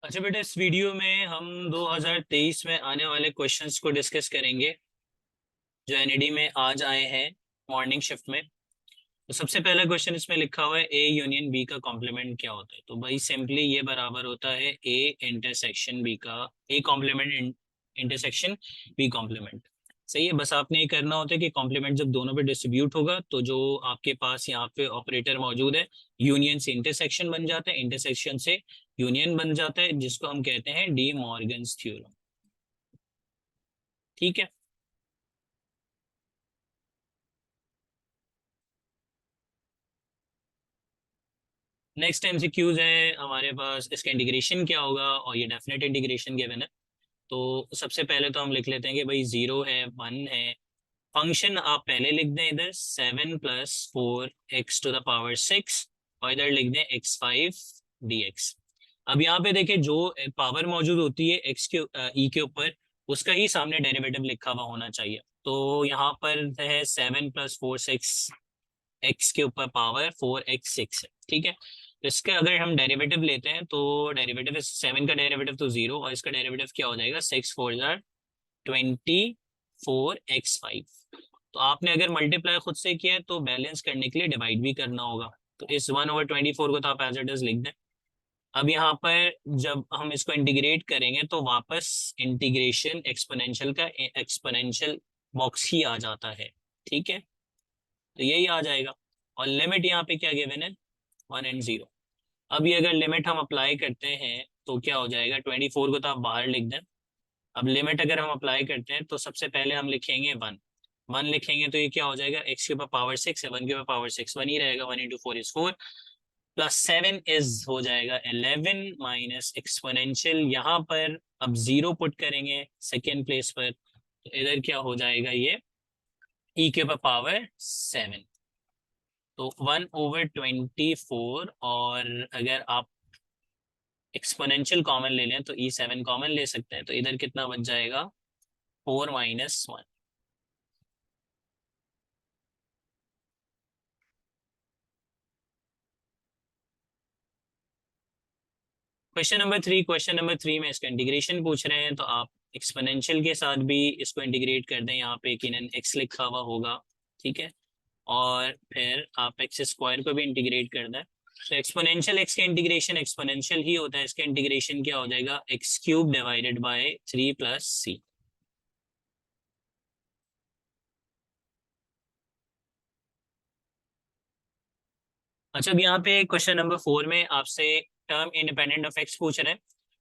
अच्छा बेटा, इस वीडियो में हम 2023 में आने वाले क्वेश्चंस को डिस्कस करेंगे जो एनईडी में आज आए हैं मॉर्निंग शिफ्ट में। तो सबसे पहला क्वेश्चन इसमें लिखा हुआ है ए यूनियन बी का कॉम्प्लीमेंट क्या होता है। तो भाई सिंपली ये बराबर होता है ए इंटरसेक्शन बी का, A complement intersection B complement. सही है, बस आपने ये करना होता है कि कॉम्प्लीमेंट जब दोनों पे डिस्ट्रीब्यूट होगा तो जो आपके पास यहाँ पे ऑपरेटर मौजूद है, यूनियन से इंटरसेक्शन बन जाता है, इंटरसेक्शन से यूनियन बन जाता है, जिसको हम कहते हैं डी मॉर्गन्स थ्योरम। ठीक है। नेक्स्ट एमसीक्यूज है हमारे पास, इसका इंटीग्रेशन क्या होगा और ये डेफिनेट इंटीग्रेशन गिवन है। तो सबसे पहले तो हम लिख लेते हैं कि भाई 0 है 1 है। फंक्शन आप पहले लिख दें इधर 7 + 4 x⁻⁶ और इधर लिख दें x5 dx। अब यहाँ पे देखें जो पावर मौजूद होती है एक्स के ई के ऊपर, उसका ही सामने डेरिवेटिव लिखा हुआ होना चाहिए। तो यहाँ पर है 7 + 4 6, एक्स के ऊपर पावर 4x6 है। ठीक है, तो इसका अगर हम डेरिवेटिव लेते हैं तो डेरिवेटिव 7 का डेरिवेटिव तो 0 और इसका डेरिवेटिव क्या हो जाएगा, 6 × 4 = 24 x5। तो आपने अगर मल्टीप्लाई खुद से किया है तो बैलेंस करने के लिए डिवाइड भी करना होगा। तो इस 1/24 को तो आप एज इट इज लिख दें। अब यहाँ पर जब हम इसको इंटीग्रेट करेंगे तो वापस इंटीग्रेशन एक्सपोनेंशियल का एक्सपोनेंशियल बॉक्स ही आ जाता है। ठीक है, तो यही आ जाएगा। और लिमिट यहाँ पे क्या गिवन है, 1 और 0। अब ये अगर लिमिट हम अप्लाई करते हैं तो क्या हो जाएगा, 24 को तो आप बाहर लिख दें। अब लिमिट अगर हम अप्लाई करते हैं तो सबसे पहले हम लिखेंगे 1 लिखेंगे तो ये क्या हो जाएगा, x के ऊपर पावर 6 है, 1 के ऊपर पावर 6 1 ही रहेगा, 1 × 4 = 4 +7 इज हो जाएगा 11 माइनस एक्सपोनेंशियल यहाँ पर अब 0 पुट करेंगे सेकेंड प्लेस पर, तो इधर क्या हो जाएगा, ये e के ऊपर पावर 7। तो 1/24, और अगर आप एक्सपोनेंशियल कॉमन ले लें तो E7 कॉमन ले सकते हैं, तो इधर कितना बच जाएगा, 4 - 1। क्वेश्चन नंबर 3 में इसका इंटीग्रेशन पूछ रहे हैं, तो आप एक्सपोनेंशियल के साथ भी इसको इंटीग्रेट कर दें। यहाँ पे यकीनन x लिखा हुआ होगा। ठीक है, और फिर आप x² को भी इंटीग्रेट कर दें। तो एक्सपोनेंशियल x का इंटीग्रेशन एक्सपोनेंशियल ही होता है, इसका इंटीग्रेशन क्या हो जाएगा, x³ / 3 + c। अच्छा, अब यहाँ पे क्वेश्चन नंबर 4 में आपसे टर्म इंडिपेंडेंट ऑफ एक्स पूछ रहे हैं।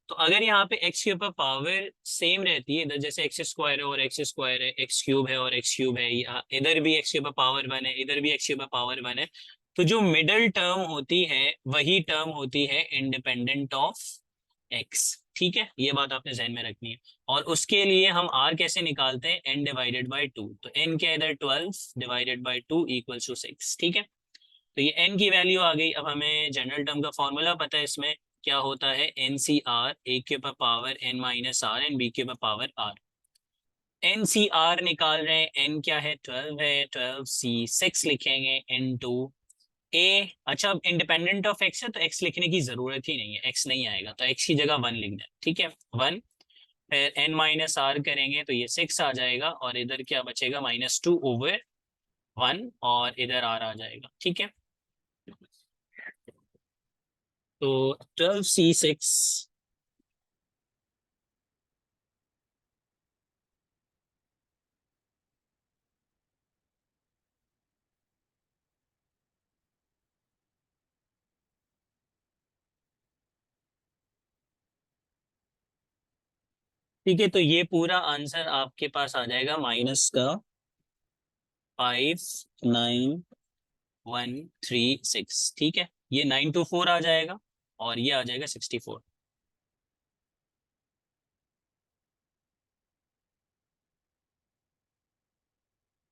तो अगर यहाँ पे एक्स के ऊपर पावर सेम रहती है, इधर जैसे x² है और x² है, x³ है और x³ है, या इधर भी x के ऊपर पावर 1 है, इधर भी x के ऊपर पावर 1 है, तो जो मिडल टर्म होती है वही टर्म होती है इंडिपेंडेंट ऑफ x। ठीक है, ये बात आपने ध्यान में रखनी है। और उसके लिए हम r कैसे निकालते हैं, n/2। तो n क्या है इधर, 12/2 = 6। ठीक है, तो ये n की वैल्यू आ गई। अब हमें जनरल टर्म का फॉर्मूला पता है, इसमें क्या होता है, NCR, ए के ऊपर power n - r and B के ऊपर पावर r। NCR निकाल रहे हैं, n क्या है, 12 है, 12c6 लिखेंगे इनटू a। अच्छा, अब इंडिपेंडेंट ऑफ x है तो x लिखने की जरूरत ही नहीं है, x नहीं आएगा तो x की जगह 1 लिख दें। ठीक है, 1, फिर n - r करेंगे तो ये 6 आ जाएगा, और इधर क्या बचेगा, -2/1, और इधर r आ जाएगा। ठीक है, तो 12c6। ठीक है, तो ये पूरा आंसर आपके पास आ जाएगा -का 59136। ठीक है, ये 924 आ जाएगा और ये आ जाएगा 64।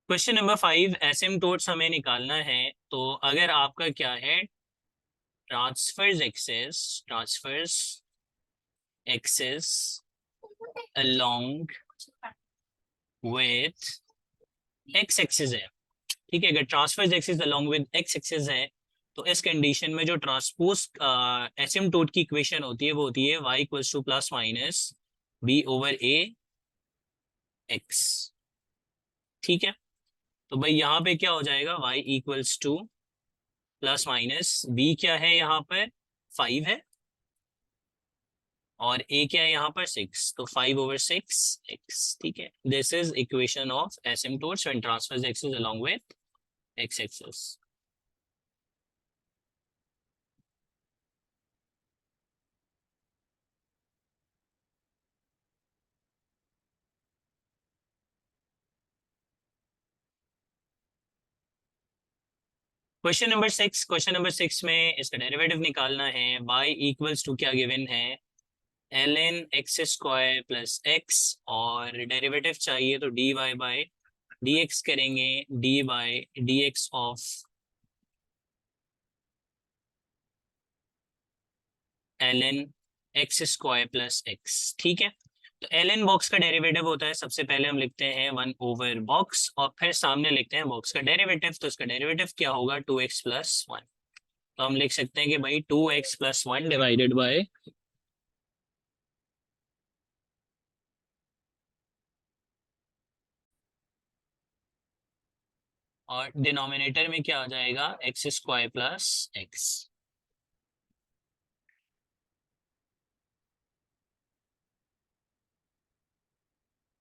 क्वेश्चन नंबर 5, एसिम्पटोट्स हमें निकालना है। तो अगर आपका क्या है, transverse axis along with X axis है। ठीक है, अगर transverse axis along with X axis है तो इस कंडीशन में जो ट्रांसपोज एसिम्पटोट की इक्वेशन होती है वो होती है y equals two plus minus b over a x। ठीक है, तो भाई यहाँ पे क्या हो जाएगा, y equals two plus minus b क्या है यहाँ पर 5 है, और a क्या है यहाँ पर 6, तो 5/6 x। ठीक है, this is equation of asymptotes when transfers axis along with x axis. Question number 6 में इसका डेरिवेटिव निकालना है। y इक्वल्स टू क्या गिवन है, ln x square plus x, और डेरिवेटिव चाहिए तो dy बाय dx करेंगे, d by dx of ln x square plus x। ठीक है, तो ln बॉक्स का डेरिवेटिव होता है, सबसे पहले हम लिखते हैं 1/बॉक्स और फिर सामने लिखते हैं बॉक्स का डेरिवेटिव। तो इसका डेरिवेटिव क्या होगा, 2x+1। तो हम लिख सकते हैं कि भाई 2x+1 डिवाइडेड बाय, और डिनोमिनेटर में क्या आ जाएगा, एक्स स्क्वायर प्लस एक्स।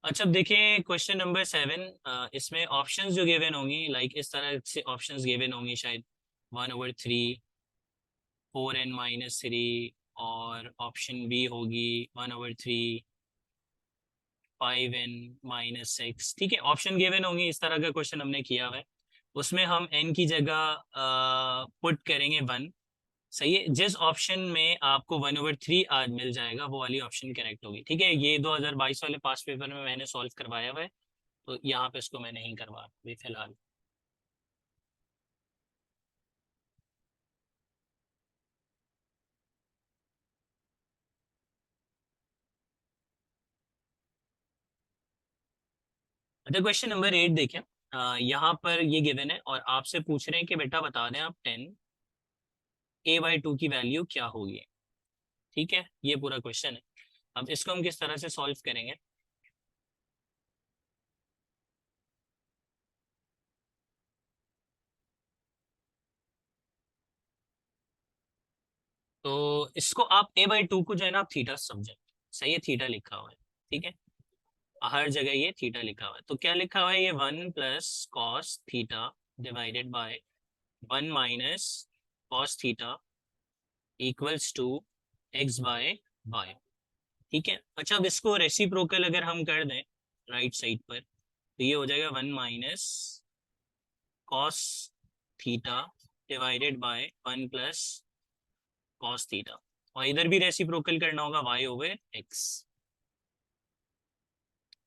अच्छा, अब देखिए क्वेश्चन नंबर 7, इसमें ऑप्शंस जो गिवन होंगी, लाइक इस तरह से ऑप्शंस गिवन होंगी शायद 1/3, 4n-3, और ऑप्शन बी होगी 1/3, 5n-6। ठीक है, ऑप्शन गिवन होंगी, इस तरह का क्वेश्चन हमने किया हुआ है। उसमें हम n की जगह पुट करेंगे 1। सही है, जिस ऑप्शन में आपको 1/3 आज मिल जाएगा वो वाली ऑप्शन करेक्ट होगी। ठीक है, ये 2022 वाले पास पेपर में मैंने सॉल्व करवाया हुआ है, तो यहाँ पे इसको मैं नहीं करवा अभी फिलहाल। अच्छा, क्वेश्चन नंबर 8 देखें। यहाँ पर ये गिवन है और आपसे पूछ रहे हैं कि बेटा बता दें आप 10a/2 की वैल्यू क्या होगी। ठीक है, ये पूरा क्वेश्चन है। अब इसको हम किस तरह से सॉल्व करेंगे, तो इसको आप a/2 को जो है ना आप थीटा समझें। सही है, थीटा लिखा हुआ है। ठीक है, हर जगह ये थीटा लिखा हुआ है, तो क्या लिखा हुआ है, ये 1 + cos theta divided by 1 - cos theta equals to x/y। ठीक है, अच्छा अब इसको रेसिप्रोकल अगर हम कर दें राइट साइड पर, तो ये हो जाएगा 1 - cos theta divided by 1 + cos theta, और इधर भी रेसिप्रोकल करना होगा y/x।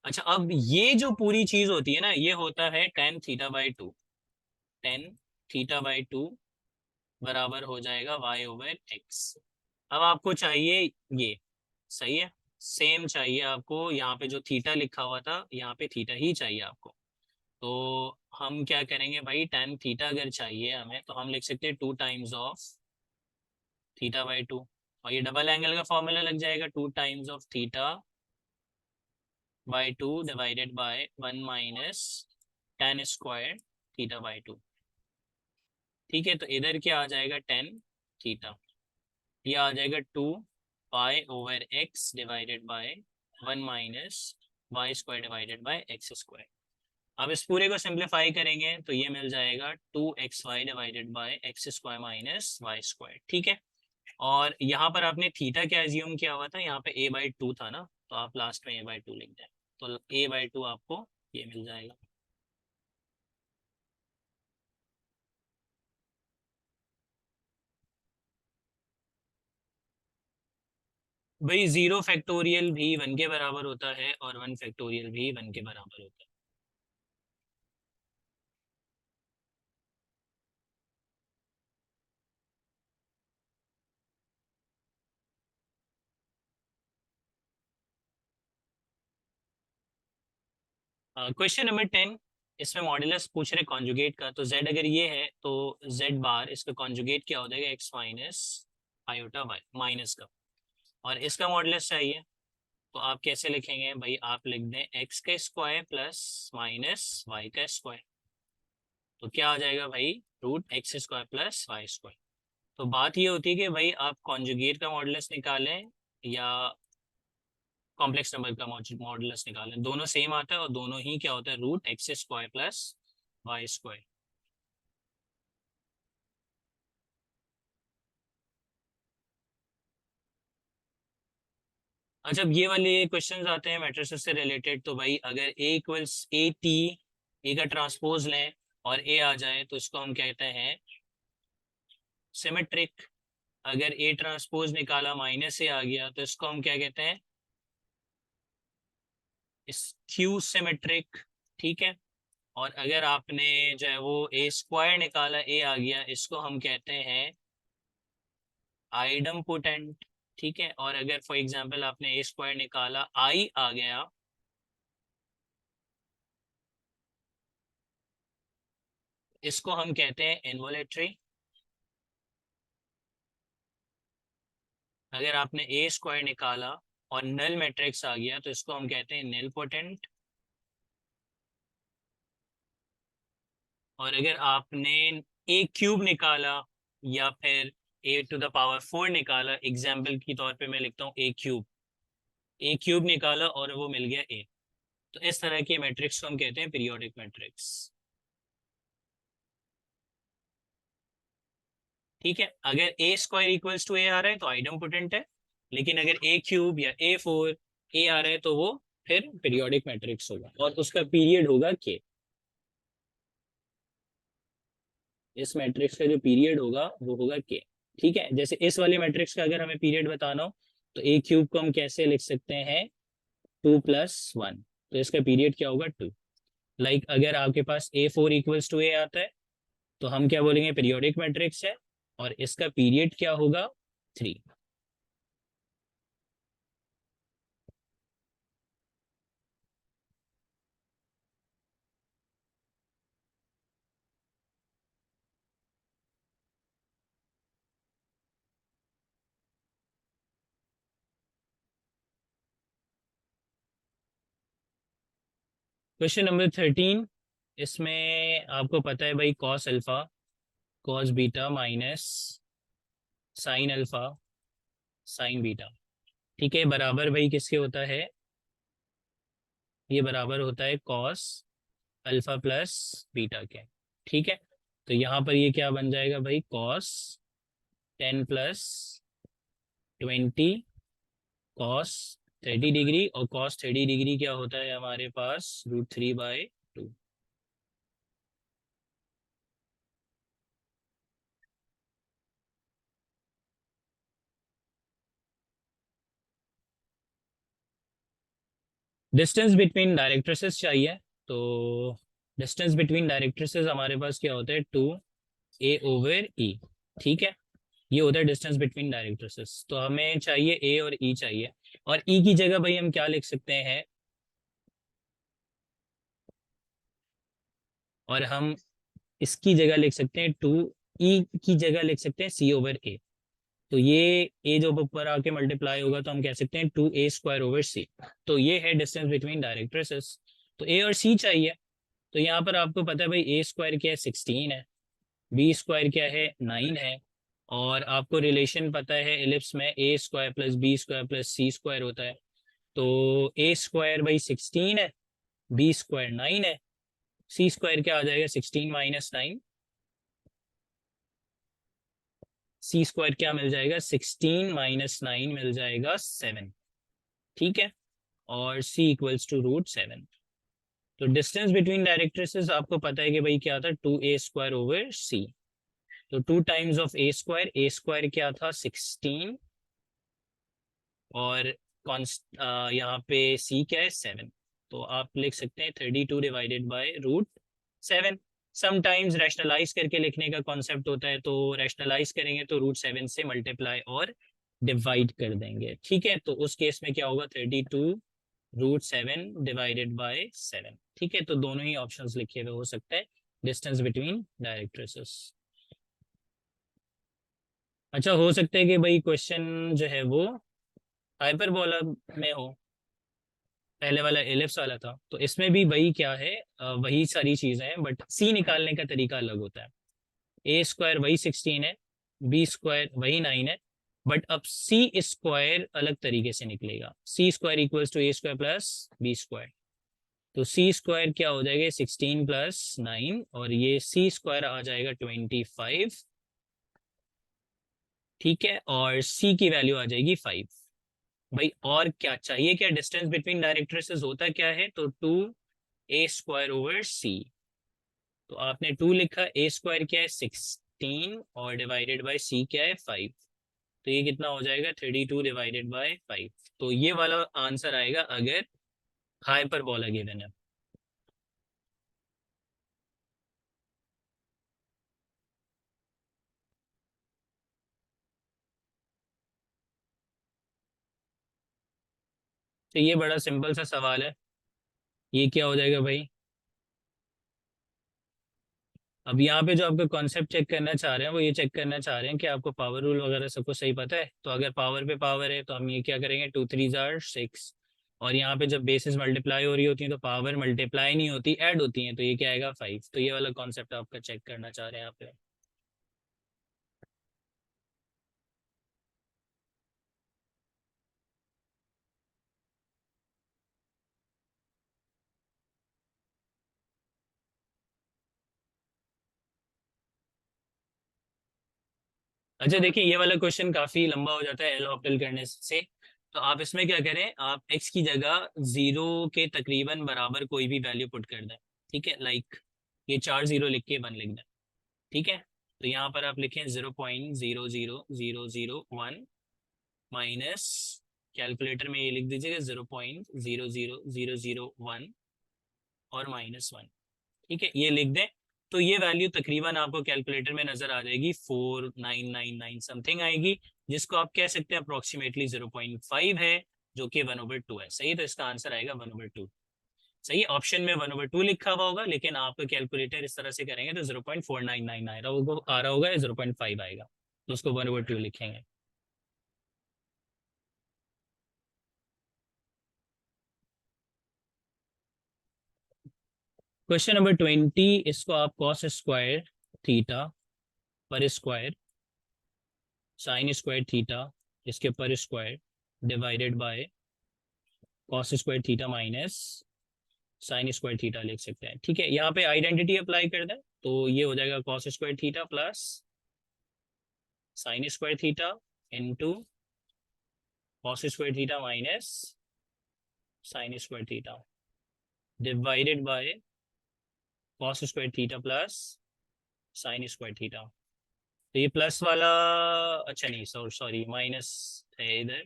अच्छा, अब ये जो पूरी चीज होती है ना, ये होता है tan θ/2। tan θ/2 बराबर हो जाएगा y/x। अब आपको चाहिए ये, सही है, सेम चाहिए आपको, यहाँ पे जो थीटा लिखा हुआ था यहाँ पे थीटा ही चाहिए आपको। तो हम क्या करेंगे भाई, tan θ अगर चाहिए हमें तो हम लिख सकते हैं 2 टाइम्स ऑफ θ/2, और ये डबल एंगल का फॉर्मूला लग जाएगा, 2 times of θ/2 divided by 1 - tan² θ/2। ठीक है, तो इधर क्या आ जाएगा, tan θ, ये आ जाएगा 2 π/x divided by 1 - y² divided by x²। अब इस पूरे को सिंप्लीफाई करेंगे तो ये मिल जाएगा 2xy divided by x² minus y²। ठीक है, और यहाँ पर आपने थीटा क्या एज्यूम किया हुआ था, यहाँ पे a/2 था ना, तो आप लास्ट में a/2 लिख दें, तो a/2 आपको ये मिल जाएगा। भाई 0 फैक्टोरियल भी 1 के बराबर होता है और 1 फैक्टोरियल भी 1 के बराबर होता है। क्वेश्चन नंबर 10, इसमें मॉड्यूलस पूछ रहे कॉन्जुगेट का, तो z अगर ये है तो z बार इसका कॉन्जुगेट क्या हो जाएगा, x minus iota y minus का, और इसका मॉड्यूलस चाहिए तो आप कैसे लिखेंगे भाई, आप लिख दें x का स्क्वायर प्लस माइनस y का स्क्वायर, तो क्या आ जाएगा भाई, root X square plus Y square. तो बात ये होती है कि भाई आप कॉन्जुगेट का मॉडुलस निकालें या कॉम्प्लेक्स नंबर का मॉडुलस निकालें, दोनों सेम आता है और दोनों ही क्या होता है, root X square plus Y square. अच्छा, अब ये वाले क्वेश्चंस आते हैं मैट्रिसेस से रिलेटेड, तो भाई अगर ए इक्वल्स ए टी, ए का ट्रांसपोज लें और ए आ जाए तो इसको हम कहते हैं सिमेट्रिक। अगर ए ट्रांसपोज निकाला माइनस ए आ गया तो इसको हम क्या कहते हैं, स्क्यू सिमेट्रिक। ठीक है, और अगर आपने जो है वो ए स्क्वायर निकाला, ए आ गया, इसको हम कहते हैं आइडम पोटेंट। ठीक है, और अगर फॉर एग्जांपल आपने ए स्क्वायर निकाला, आई आ गया, इसको हम कहते हैं इनवॉलेटरी। अगर आपने ए स्क्वायर निकाला और नल मैट्रिक्स आ गया तो इसको हम कहते हैं निल पोटेंट। और अगर आपने ए क्यूब निकाला या फिर ए टू द पावर 4 निकाला, एग्जाम्पल के तौर पे मैं लिखता हूँ ए क्यूब, ए क्यूब निकाला और वो मिल गया ए, तो इस तरह के मैट्रिक्स को हम कहते हैं पीरियोडिक मैट्रिक्स। ठीक है, अगर ए स्क्वायर इक्वल्स टू ए आ रहा है तो आइडम पोटेंट है, लेकिन अगर ए क्यूब या ए फोर ए आ रहा है तो वो फिर पीरियोडिक मैट्रिक्स होगा और उसका पीरियड होगा के। इस मैट्रिक्स का जो पीरियड होगा वो होगा के। ठीक है, जैसे इस वाले मैट्रिक्स का अगर हमें पीरियड बताना हो तो ए क्यूब को हम कैसे लिख सकते हैं, 2+1, तो इसका पीरियड क्या होगा 2। लाइक अगर आपके पास ए फोर इक्वल्स टू ए आता है तो हम क्या बोलेंगे, पीरियोडिक मैट्रिक्स है और इसका पीरियड क्या होगा 3। क्वेश्चन नंबर 13, इसमें आपको पता है भाई cos alpha cos beta minus sine alpha sign beta. ठीक है, बराबर भाई किसके होता है, ये बराबर होता है कॉस अल्फा प्लस बीटा के। ठीक है, तो यहाँ पर ये क्या बन जाएगा भाई, कॉस 10+20 कॉस 30 डिग्री, और कॉस 30 डिग्री क्या होता है हमारे पास, √3/2। डिस्टेंस बिटवीन डायरेक्ट्रिसेस चाहिए, तो डिस्टेंस बिटवीन डायरेक्ट्रिसेस हमारे पास क्या होता है, 2a/e। ठीक है, ये होता है डिस्टेंस बिटवीन डायरेक्ट्रिसेस, तो हमें चाहिए ए और ई चाहिए, और ई की जगह भाई हम क्या लिख सकते हैं, और हम इसकी जगह लिख सकते हैं 2, ई की जगह लिख सकते हैं c/a। तो ये ए जो ऊपर आके मल्टीप्लाई होगा तो हम कह सकते हैं 2a² / c। तो ये है डिस्टेंस बिटवीन डायरेक्ट्रिसेस, तो ए और सी चाहिए। तो यहाँ पर आपको पता है भाई ए स्क्वायर क्या है, 16 है, बी स्क्वायर क्या है, 9 है, और आपको रिलेशन पता है एलिप्स में A square plus B square plus C square होता है। तो ए स्क्वायर भाई 16 है, बी स्क्वायर 9 है, सी स्क्वायर क्या आ जाएगा, 16 - 9, सी स्क्वायर क्या मिल जाएगा, 16 - 9 मिल जाएगा 7। ठीक है, और c इक्वल्स टू √7। तो डिस्टेंस बिटवीन डायरेक्ट्रिसेस आपको पता है कि भाई क्या था, 2a² / c। तो 2 टाइम्स ऑफ ए स्क्वायर क्या था 16, और कॉन्स्ट यहाँ पे c क्या है 7, तो आप लिख सकते हैं 32 डिवाइडेड बाय √7। समटाइम्स रैशनलाइज करके लिखने का कॉन्सेप्ट होता है, तो रैशनलाइज करेंगे तो √7 से मल्टीप्लाई और डिवाइड कर देंगे। ठीक है, तो उस केस में क्या होगा, 32 √7 डिवाइडेड बाय 7। ठीक है, तो दोनों ही ऑप्शंस लिखे हुए हो सकता है डिस्टेंस बिटवीन डायरेक्ट्रेसेस। अच्छा, हो सकता है कि भाई क्वेश्चन जो है वो हाइपरबोला में हो, पहले वाला एलिप्स वाला था, तो इसमें भी वही क्या है, वही सारी चीजें हैं, बट सी निकालने का तरीका अलग होता है। ए स्क्वायर वही 16 है, बी स्क्वायर वही 9 है, बट अब सी स्क्वायर अलग तरीके से निकलेगा। C square equals to A square plus B square. तो सी स्क्वायर क्या हो जाएगा, 16 प्लस 9, और ये सी स्क्वायर आ जाएगा 25। ठीक है, और सी की वैल्यू आ जाएगी 5। भाई और क्या चाहिए, क्या डिस्टेंस बिटवीन डायरेक्ट्रेसेस होता क्या है, तो 2a² / c। तो आपने 2 लिखा, ए स्क्वायर क्या है 16, और डिवाइडेड बाय सी क्या है 5। तो ये कितना हो जाएगा, 32 डिवाइडेड बाय 5। तो ये वाला आंसर आएगा अगर हाइपरबोला गिवन है। तो ये बड़ा सिंपल सा सवाल है, ये क्या हो जाएगा भाई। अब यहाँ पे जो आपका कॉन्सेप्ट चेक करना चाह रहे हैं वो ये चेक करना चाह रहे हैं कि आपको पावर रूल वगैरह सब कुछ सही पता है। तो अगर पावर पे पावर है तो हम ये क्या करेंगे, 2 3 आर 6। और यहाँ पे जब बेसिस मल्टीप्लाई हो रही होती है तो पावर मल्टीप्लाई नहीं होती, ऐड होती है, तो ये क्या आएगा 5। तो ये वाला कॉन्सेप्ट आपका चेक करना चाह रहे हैं यहाँ पे। अच्छा देखिए, ये वाला क्वेश्चन काफी लंबा हो जाता है एल ऑप्टल करने से। तो आप इसमें क्या करें, आप एक्स की जगह 0 के तकरीबन बराबर कोई भी वैल्यू पुट कर दें। ठीक है, लाइक ये 4 0 लिख के 1 लिख दें। ठीक है, तो यहाँ पर आप लिखें 0.00001 माइनस, कैलकुलेटर में ये लिख दीजिएगा 0.00001 और -1। ठीक है, ये लिख दें। तो ये वैल्यू तकरीबन आपको कैलकुलेटर में नजर आ जाएगी 4999 समथिंग आएगी, जिसको आप कह सकते हैं अप्रोक्सीमेटली 0.5 है, जो कि 1/2 है। सही, तो इसका आंसर आएगा 1/2। सही, ऑप्शन में 1/2 लिखा हुआ होगा, लेकिन आप कैलकुलेटर इस तरह से करेंगे तो 0.499 आ रहा होगा या 0.5 आएगा, तो उसको 1/2 लिखेंगे। क्वेश्चन नंबर 20, इसको आप कॉस स्क्वायर थीटा पर स्क्वायर साइन स्क्वायर थीटा इसके पर square divided by cos square theta minus sine square theta लिख सकते हैं। ठीक है, यहाँ पे आइडेंटिटी अप्लाई कर दें तो ये हो जाएगा cos square theta plus sine square theta into cos square theta minus sine square theta divided by cos square theta plus sine square theta. तो ये प्लस वाला, अच्छा नहीं, सॉरी माइनस है इधर,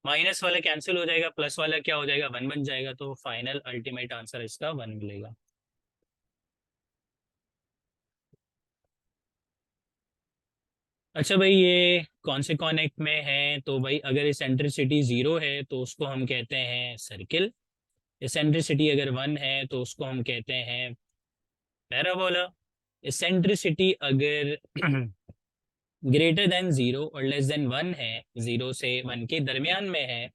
माइनस वाला कैंसिल हो जाएगा, प्लस वाला क्या हो जाएगा 1 बन जाएगा, तो फाइनल अल्टीमेट आंसर इसका 1 मिलेगा। अच्छा भाई, ये कौन से कॉनेक्ट में है, तो भाई अगर इसेंट्रिसिटी 0 है तो उसको हम कहते हैं सर्किल, इसेंट्रिसिटी अगर 1 है तो उसको हम कहते हैं पैराबोला, इसेंट्रिसिटी अगर ग्रेटर देन 0 और लेस देन 1 है, 0 से 1 के दरमियान में है,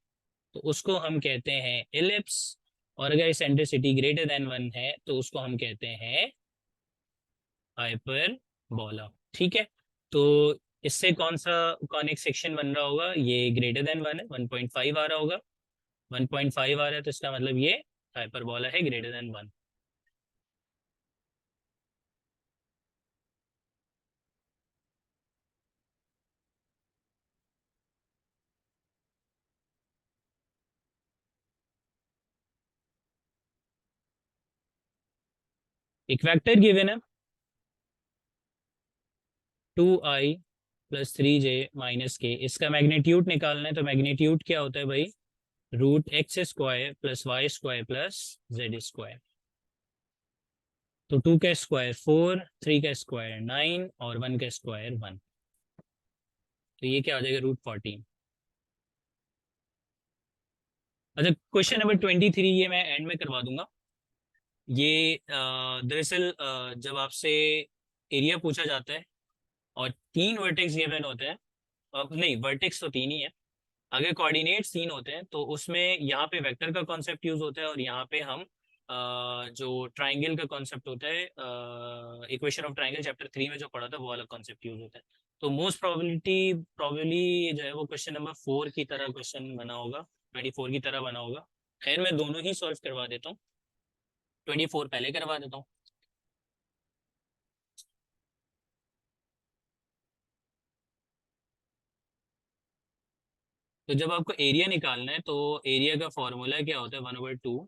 तो उसको हम कहते हैं इलिप्स, और अगर इसेंट्रिसिटी ग्रेटर देन 1 है तो उसको हम कहते हैं हाइपरबोला। ठीक है, तो इससे कौन सा कॉनिक सेक्शन बन रहा होगा, ये ग्रेटर देन 1 है, 1.5 आ रहा होगा, 1.5 आ रहा है, तो इसका मतलब ये हाइपरबोला है ग्रेटर देन 1। एक वेक्टर गिवन है 2i + 3j - k, इसका मैग्नीट्यूड निकालना है, तो मैग्नीट्यूड क्या होता है भाई, √x² + y² + z²। तो 2 का स्क्वायर 4, 3 का स्क्वायर 9 और 1 का स्क्वायर 1। तो ये क्या हो जाएगा, √14। अच्छा, क्वेश्चन नंबर 23 ये मैं एंड में करवा दूंगा। ये दरअसल जब आपसे एरिया पूछा जाता है और तीन वर्टेक्स गिवन होते हैं, नहीं वर्टेक्स तो तीन ही है, अगर कोऑर्डिनेट्स तीन होते हैं तो उसमें यहाँ पे वेक्टर का कॉन्सेप्ट यूज होता है और यहाँ पे हम जो ट्राइंगल का कॉन्सेप्ट होता है, इक्वेशन ऑफ ट्राइंगल चैप्टर 3 में जो पढ़ा था वो वाला कॉन्सेप्ट यूज होता है। तो मोस्ट प्रोबेबिलिटी प्रोबेबली जो है वो क्वेश्चन नंबर 4 की तरह क्वेश्चन बना होगा, 24 की तरह बना होगा। खैर मैं दोनों ही सॉल्व करवा देता हूँ, 24 पहले करवा देता हूँ। तो जब आपको एरिया निकालना है तो एरिया का फॉर्मूला क्या होता है, 1/2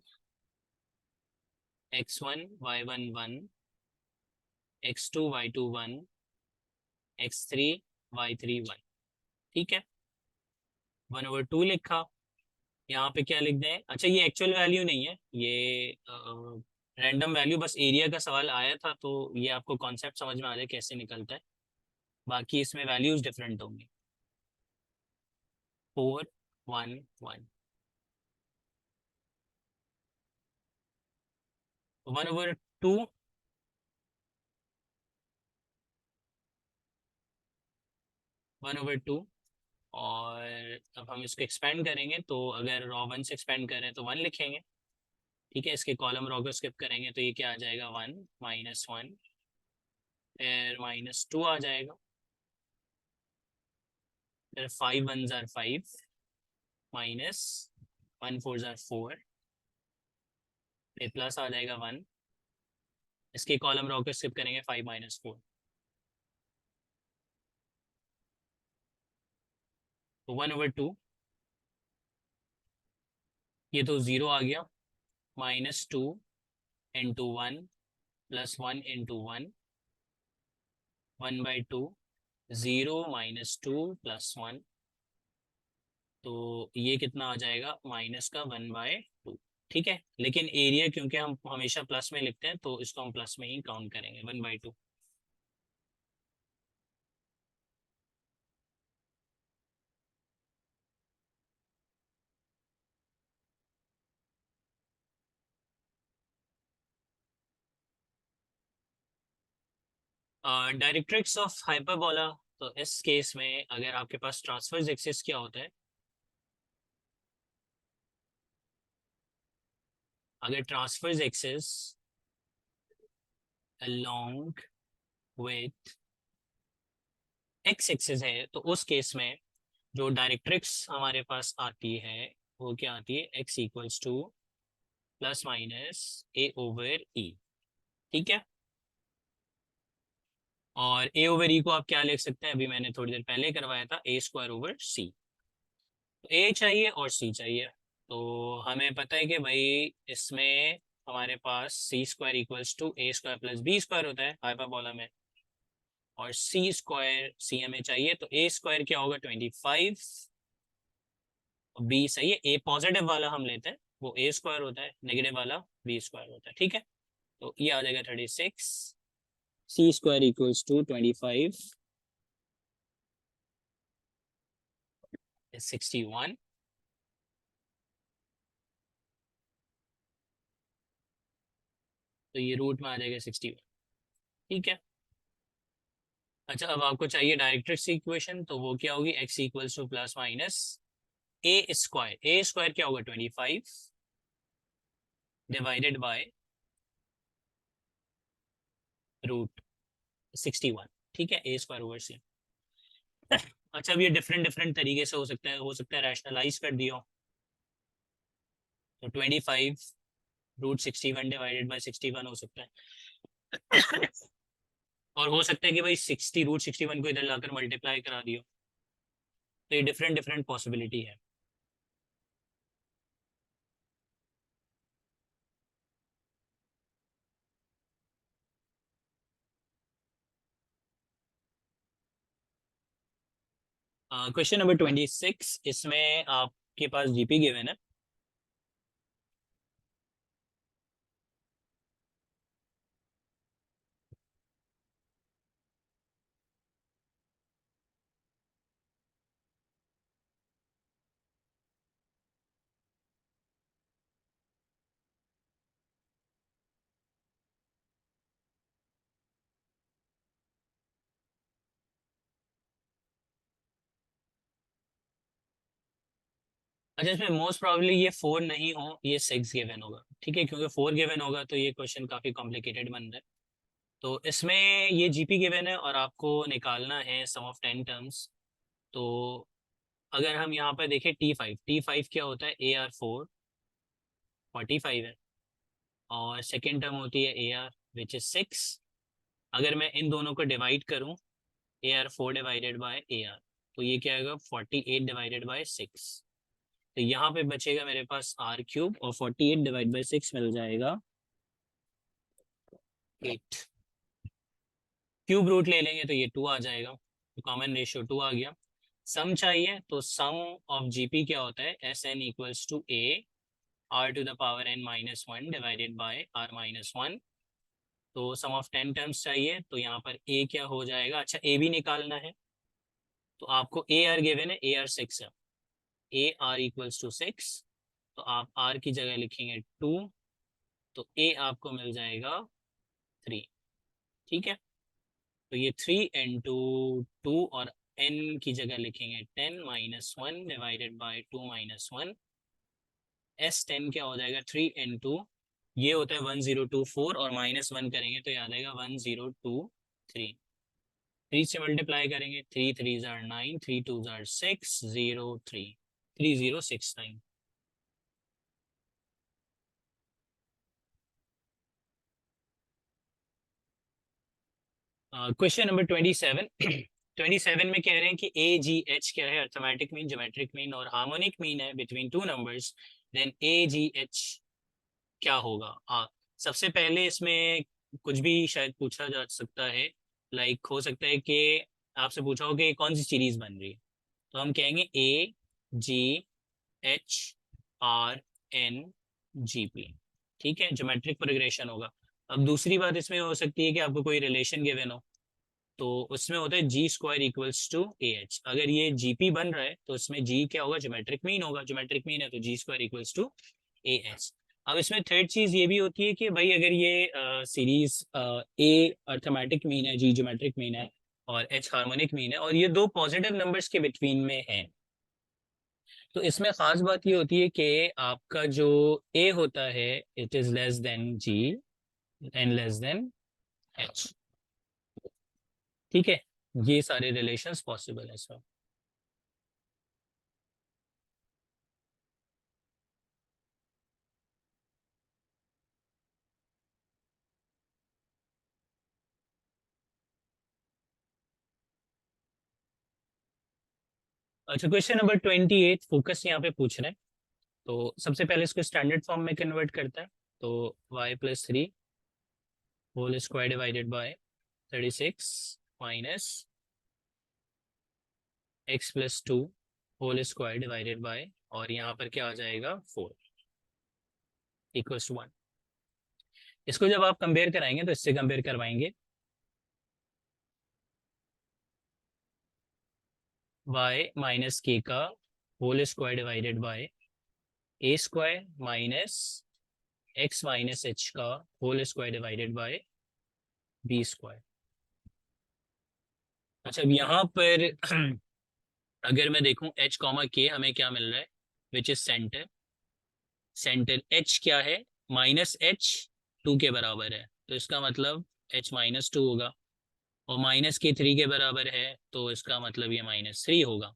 x1 y1 1 x2 y2 1 x3 y3 1। ठीक है, 1/2 लिखा। यहाँ पे क्या लिख दें, अच्छा ये एक्चुअल वैल्यू नहीं है, ये रैंडम वैल्यू, बस एरिया का सवाल आया था तो ये आपको कॉन्सेप्ट समझ में आ जाए कैसे निकलता है। बाकी इसमें वैल्यूज डिफरेंट होंगी। 4 1 1 1/2 1/2। और अब हम इसको एक्सपेंड करेंगे तो अगर रॉ 1 से एक्सपेंड करें तो 1 लिखेंगे। ठीक है, इसके कॉलम रॉ को स्किप करेंगे तो ये क्या आ जाएगा, 1 -1, फिर -2 आ जाएगा, फिर 5 1s are 5 minus 1 4s are 4, फिर प्लस आ जाएगा 1, इसके कॉलम रॉ को स्किप करेंगे 5 -4, तो 1/2, ये तो 0 आ गया, -2 इंटू 1 प्लस 1 इंटू 1, 1/2, 0 -2 प्लस 1, तो ये कितना आ जाएगा, माइनस का 1/2। ठीक है, लेकिन एरिया क्योंकि हम हमेशा प्लस में लिखते हैं तो इसको हम प्लस में ही काउंट करेंगे, 1/2। डायरेक्ट्रिक्स ऑफ हाइपरबोला, तो इस केस में अगर आपके पास ट्रांसवर्स एक्सिस क्या होता है, अगर transverse axis along with x axis है तो उस केस में जो डायरेक्ट्रिक्स हमारे पास आती है वो क्या आती है, x equals two plus minus a/e। ठीक है, और a/e को आप क्या लिख सकते हैं, अभी मैंने थोड़ी देर पहले करवाया था, a²/c। तो a चाहिए और c चाहिए, तो हमें पता है कि भाई इसमें हमारे पास c² equals to a² plus b² होता है हाइपरबोला में, और c² हमें चाहिए, तो a² क्या होगा, 25, बी सही है, ए पॉजिटिव वाला हम लेते हैं वो a² होता है, नेगेटिव वाला b² होता है। ठीक है, तो ये आ जाएगा 36, c² इक्वल्स टू 25 61, तो ये रूट में आ जाएगा 61। ठीक है, अच्छा अब आपको चाहिए डायरेक्ट्रिक्स इक्वेशन, तो वो क्या होगी, x equals two plus minus a² क्या होगा, 25 डिवाइडेड बाय रूट 61। ठीक है, a²/c। अच्छा, अब ये डिफरेंट डिफरेंट तरीके से हो सकता है रैशनलाइज कर दिया हो, तो 25 रूट 61 डिवाइडेड बाय 61 हो सकता है। और हो सकता है कि भाई 60 रूट 61 को इधर लाकर मल्टीप्लाई करा दियो, तो ये डिफरेंट डिफरेंट पॉसिबिलिटी है। क्वेश्चन नंबर 26, इसमें आपके पास जीपी गिवन है। अच्छा, इसमें मोस्ट प्रॉब्ली ये 4 नहीं हो, ये 6 गिवन होगा, ठीक है, क्योंकि 4 गिवन होगा तो ये क्वेश्चन काफी कॉम्प्लिकेटेड बन रहा है। तो इसमें ये जीपी गिवन है और आपको निकालना है सम ऑफ 10 टर्म्स। तो अगर हम यहाँ पर देखें टी फाइव क्या होता है, AR4 45 है, और सेकेंड टर्म होती है AR विच इज 6। अगर मैं इन दोनों को डिवाइड करूँ, AR4 डिवाइडेड बाय AR, तो ये क्या आएगा 48 डिवाइडेड बाय 6। तो यहाँ पे बचेगा मेरे पास R³ और 48 डिवाइड बाय 6 मिल जाएगा 8। क्यूब रूट ले लेंगे तो ये 2 आ जाएगा, तो कॉमन रेशियो 2 आ गया। सम चाहिए तो सम ऑफ जीपी क्या होता है, SN equals to A R⁻n-1 divided by R-1। तो सम ऑफ 10 टर्म्स चाहिए, तो यहाँ पर A क्या हो जाएगा, अच्छा A भी निकालना है, तो आपको AR गिवन है, AR 6 है, AR इक्वल्स टू 6, तो आप R की जगह लिखेंगे 2, तो A आपको मिल जाएगा 3, ठीक है। तो ये 3 इंटू 2 और n की जगह लिखेंगे 10-1 डिवाइडेड बाय 2-1। S10 क्या हो जाएगा 3 इंटू, ये होता है 1024 और -1 करेंगे तो याद आएगा 1023। 3 से मल्टीप्लाई करेंगे, 3 3 जार 9, 3 2 जार 6, 0 3, 3069। Question number 27। 27 में कह रहे हैं कि AGH क्या है, अर्थमेटिक मीन, ज्योमेट्रिक मीन और हार्मोनिक मीन है between two numbers, then AGH क्या होगा। सबसे पहले इसमें कुछ भी शायद पूछा जा सकता है, लाइक हो सकता है कि आपसे पूछा हो कि कौन सी सीरीज बन रही है, तो हम कहेंगे AGHRNGP, ठीक है, ज्योमेट्रिक प्रोग्रेशन होगा। अब दूसरी बात इसमें हो सकती है कि आपको कोई रिलेशन गिवन हो, तो उसमें होता है G² इक्वल्स टू AH। अगर ये GP बन रहा है तो इसमें G क्या होगा, ज्योमेट्रिक मीन होगा, ज्योमेट्रिक मीन है तो G² इक्वल्स टू AH। अब इसमें थर्ड चीज ये भी होती है कि भाई अगर ये सीरीज A अर्थमेटिक मीन है, G ज्योमेट्रिक मीन है और H हार्मोनिक मीन है, और ये दो पॉजिटिव नंबर्स के बिटवीन में है, तो इसमें खास बात ये होती है कि आपका जो A होता है it is less than G and less than H, ठीक है। ये सारे रिलेशंस पॉसिबल है सर। अच्छा, क्वेश्चन नंबर 28 फोकस यहाँ पे पूछ रहे हैं। तो सबसे पहले इसको स्टैंडर्ड फॉर्म में कन्वर्ट करता है, तो y+3 whole square divided by 36 minus x+2 whole square divided by, और यहाँ पर क्या आ जाएगा 4 इक्वल्स टू 1। इसको जब आप कंपेयर कराएंगे तो इससे कंपेयर करवाएंगे, y-k का whole square divided by A² minus x-h का whole square divided bye B²। अच्छा, अब यहाँ पर अगर मैं देखूं h, हमें क्या मिल रहा है, which is centre. Centre h क्या है, -h 2 के बराबर है, तो इसका मतलब h-2 होगा, और -k 3 के बराबर है तो इसका मतलब ये -3 होगा।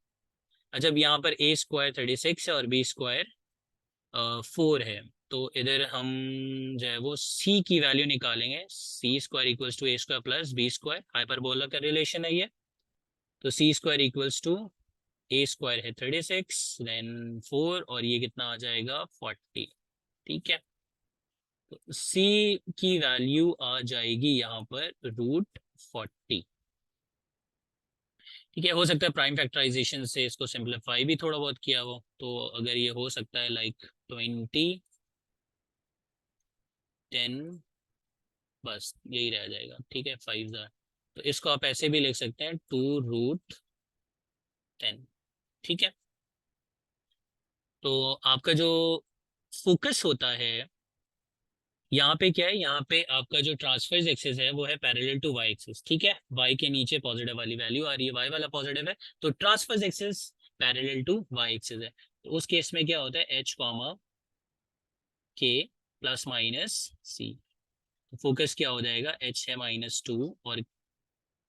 अच्छा, अब यहाँ पर A² 36 है और B² 4 है, तो इधर हम जो है वो C की वैल्यू निकालेंगे, C² equals to A² plus B², hyperbola का रिलेशन है ये, तो C² इक्वल्स टू A² है 36 देन 4 और ये कितना आ जाएगा 40, ठीक है। तो C की वैल्यू आ जाएगी यहाँ पर √40, ठीक है। हो सकता है प्राइम फैक्टराइजेशन से इसको सिंप्लीफाई भी थोड़ा बहुत किया हो, तो अगर ये हो सकता है लाइक 20 10, बस यही रह जाएगा, ठीक है, 5 तो इसको आप ऐसे भी लिख सकते हैं 2√10, ठीक है। तो आपका जो फोकस होता है यहाँ पे क्या है, यहाँ पे आपका जो ट्रांसफर्स एक्सिस है वो है पैरेलल टू वाई एक्सिस, ठीक है। वाई के नीचे पॉजिटिव वाली वैल्यू आ रही है, वाई वाला पॉजिटिव है, तो transverse axis parallel to Y axis है। तो उस केस में क्या होता है, H comma K plus minus C. Focus क्या हो जाएगा, एच है -2 और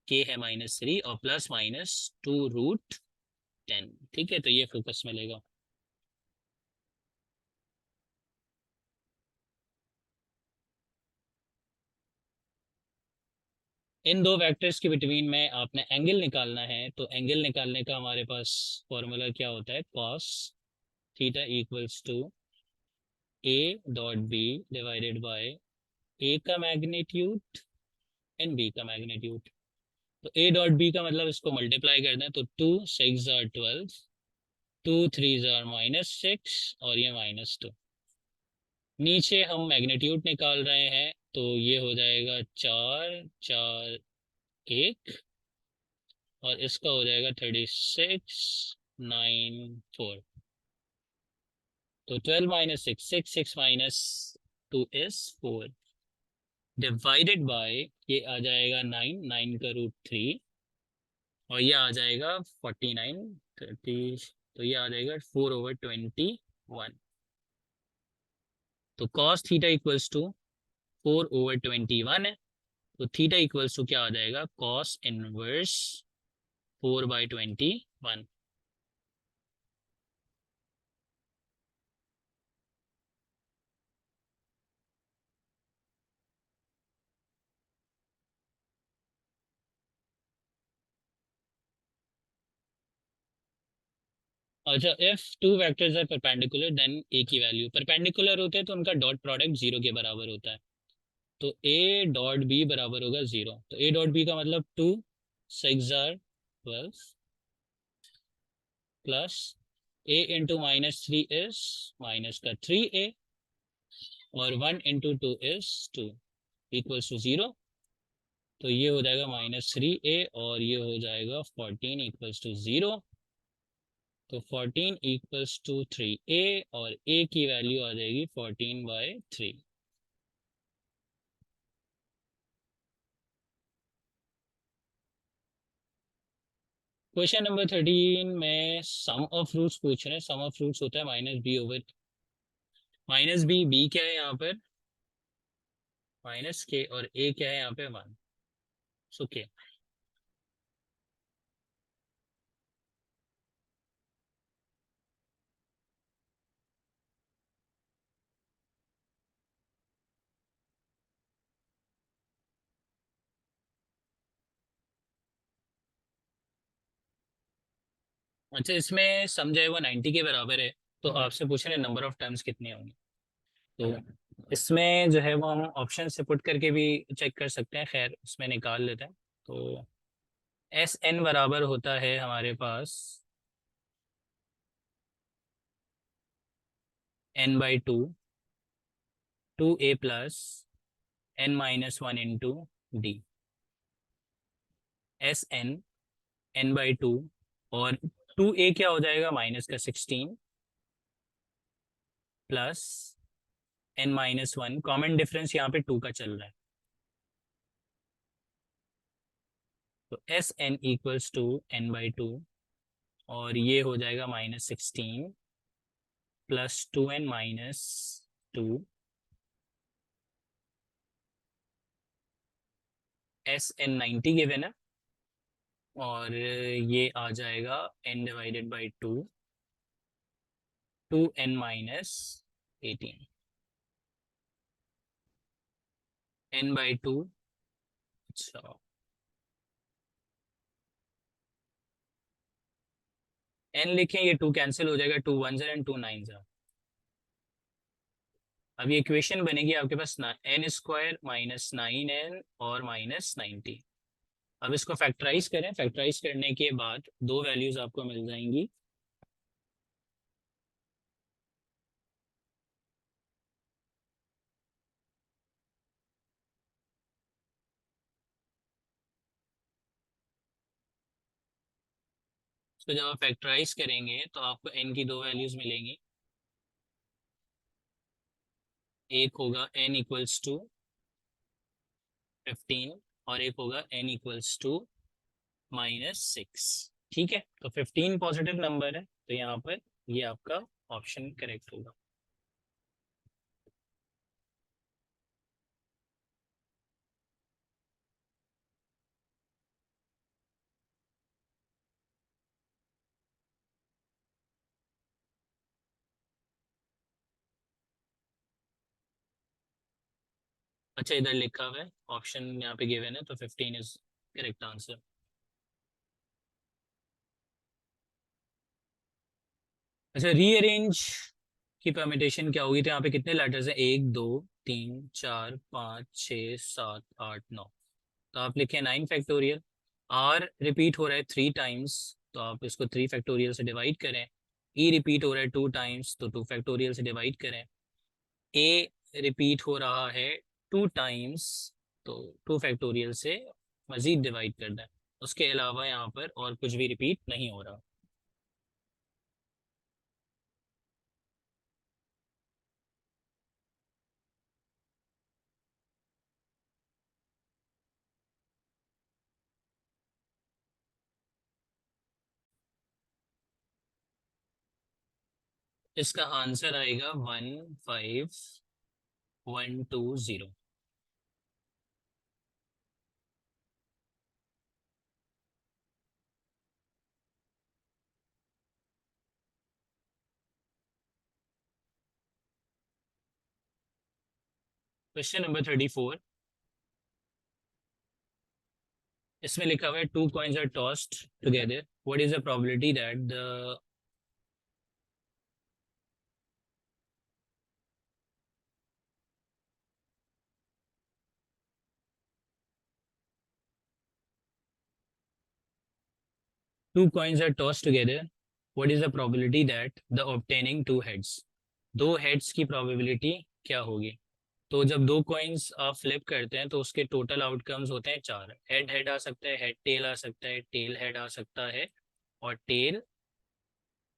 के है -3 और प्लस -2√10। ठीक है, तो ये फोकस मिलेगा। इन दो वेक्टर्स के बिटवीन में आपने एंगल निकालना है, तो एंगल निकालने का हमारे पास फॉर्मूला क्या होता है, cos theta equals to A dot B divided by A का मैग्नीट्यूड एंड बी का मैग्नीट्यूड। तो ए डॉट बी का मतलब इसको मल्टीप्लाई कर दें तो 2 6 * 12, 2 3 = -6 और ये -2। नीचे हम मैग्नीट्यूड निकाल रहे हैं तो ये हो जाएगा 4 4 1 और इसका हो जाएगा 36 9 4। तो 12 - 6 6 6 - 2 इज 4 डिवाइडेड बाय ये आ जाएगा 9 9 का √3 और ये आ जाएगा 49 30। तो ये आ जाएगा 4/21। तो कॉस थीटा इक्वल्स टू 4/21 है। तो थीटा इक्वल्स टू क्या आ जाएगा, कॉस इनवर्स 4/21। अच्छा, if two vectors are perpendicular then A की वैल्यू परपेंडिकुलर होते हैं तो उनका डॉट प्रोडक्ट 0 के बराबर होता है। तो ए डॉट बी बराबर होगा 0। तो ए डॉट बी का मतलब 2 6 * 12 plus A into -3 is minus का 3a और 1 इंटू 2 इज 2 इक्वल्स टू 0। तो ये हो जाएगा -3a और ये हो जाएगा 14 इक्वल्स टू 0। तो 14 इक्वल्स टू 3a और a की वैल्यू आ जाएगी 14/3। क्वेश्चन नंबर 13 में सम ऑफ रूट्स पूछ रहे हैं। सम ऑफ रूट्स होता है -b/-b क्या है यहाँ पर, -k और a क्या है यहाँ पे 1। सो k। अच्छा, इसमें सम जो है वो 90 के बराबर है। तो आपसे पूछ रहे हैं नंबर ऑफ टर्म्स कितने होंगे। तो इसमें जो है वो हम ऑप्शन से पुट करके भी चेक कर सकते हैं, खैर उसमें निकाल लेते हैं। तो SN बराबर होता है हमारे पास n/2 2a plus n-1 into D. SN n/2 और 2a क्या हो जाएगा, -16 प्लस n-1। कॉमन डिफरेंस यहाँ पे 2 का चल रहा है। तो SN इक्वल्स टू n/2 और ये हो जाएगा -16 प्लस 2n-2। SN 90 गिवन है और ये आ जाएगा n/2 2n-18 n/2। अच्छा, n लिखें, ये 2 कैंसिल हो जाएगा, 2 1 एंड 2 9 जा। अब ये इक्वेशन बनेगी आपके पास n² -9n और -90। अब इसको फैक्टराइज करें, फैक्टराइज करने के बाद दो वैल्यूज आपको मिल जाएंगी। तो जब आप फैक्टराइज करेंगे तो आपको n की दो वैल्यूज मिलेंगी। एक होगा n इक्वल्स टू 15 और एक होगा n इक्वल्स टू -6। ठीक है, तो 15 पॉजिटिव नंबर है, तो यहाँ पर ये आपका ऑप्शन करेक्ट होगा। अच्छा, इधर लिखा हुआ है ऑप्शन यहाँ पे गिवन है, तो 15 इज करेक्ट आंसर। अच्छा, रीअरेंज की परमिटेशन क्या होगी, तो यहाँ पे कितने लेटर्स हैं, 1 2 3 4 5 6 7 8 9, तो आप लिखें 9 फैक्टोरियल। आर रिपीट हो रहा है 3 टाइम्स, तो आप इसको 3 फैक्टोरियल से डिवाइड करें। ई रिपीट हो रहा है 2 टाइम्स, तो 2 फैक्टोरियल से डिवाइड करें। ए रिपीट हो रहा है 2 टाइम्स, तो 2 फैक्टोरियल से मजीद डिवाइड कर दें। उसके अलावा यहाँ पर और कुछ भी रिपीट नहीं हो रहा। इसका आंसर आएगा 15120। क्वेश्चन नंबर 34, इसमें लिखा हुआ है 2 coins are tossed together, what is the probability that the 2 coins are tossed together, what is the probability that the obtaining 2 heads, 2 heads की probability क्या होगी। तो जब 2 कॉइन्स आप फ्लिप करते हैं तो उसके टोटल आउटकम्स होते हैं 4। हेड हेड आ सकता है, हेड टेल आ सकता है, टेल हेड आ सकता है, और टेल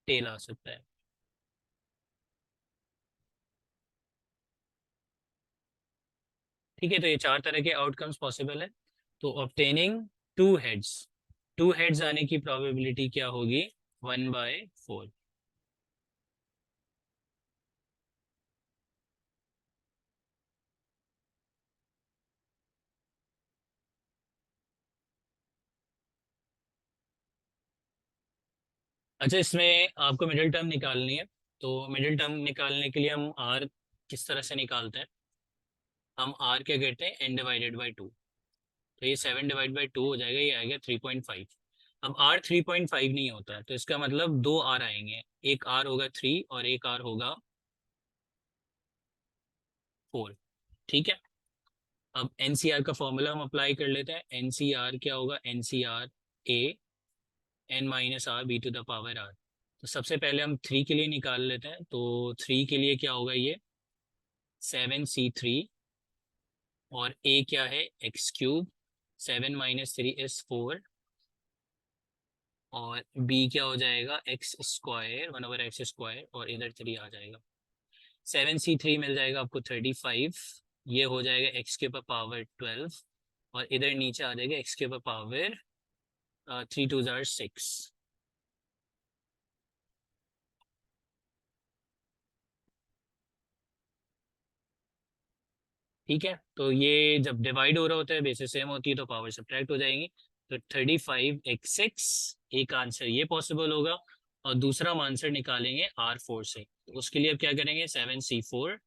टेल आ सकता है। ठीक है, तो ये 4 तरह के आउटकम्स पॉसिबल है। तो ऑब्टेनिंग 2 हेड्स, 2 हेड्स आने की प्रोबेबिलिटी क्या होगी, 1/4। अच्छा, इसमें आपको मिडिल टर्म निकालनी है, तो मिडिल टर्म निकालने के लिए हम आर किस तरह से निकालते हैं, हम आर क्या करते हैं, n/2। तो ये 7/2 हो जाएगा, ये आएगा 3.5। अब आर 3.5 नहीं होता है, तो इसका मतलब 2 आर आएंगे, एक आर होगा 3 और एक आर होगा 4। ठीक है, अब एनसीआर का फॉर्मूला हम अप्लाई कर लेते हैं। एनसीआर क्या होगा, एनसीआर ए n-r(b)r। तो सबसे पहले हम 3 के लिए निकाल लेते हैं, तो 3 के लिए क्या होगा, ये 7c3, और a क्या है, x³, 7 - 3 = 4, और b क्या हो जाएगा, x², 1/x², और इधर 3 आ जाएगा। 7c3 मिल जाएगा आपको 35, ये हो जाएगा x⁻12, और इधर नीचे आ जाएगा x⁻3×2=6। ठीक है, तो ये जब डिवाइड हो रहा होता है, बेसिस सेम होती है, तो पावर सब्ट्रैक्ट हो जाएंगी। तो 35x6 एक आंसर ये पॉसिबल होगा, और दूसरा हम आंसर निकालेंगे R4 से। तो उसके लिए अब क्या करेंगे, 7c4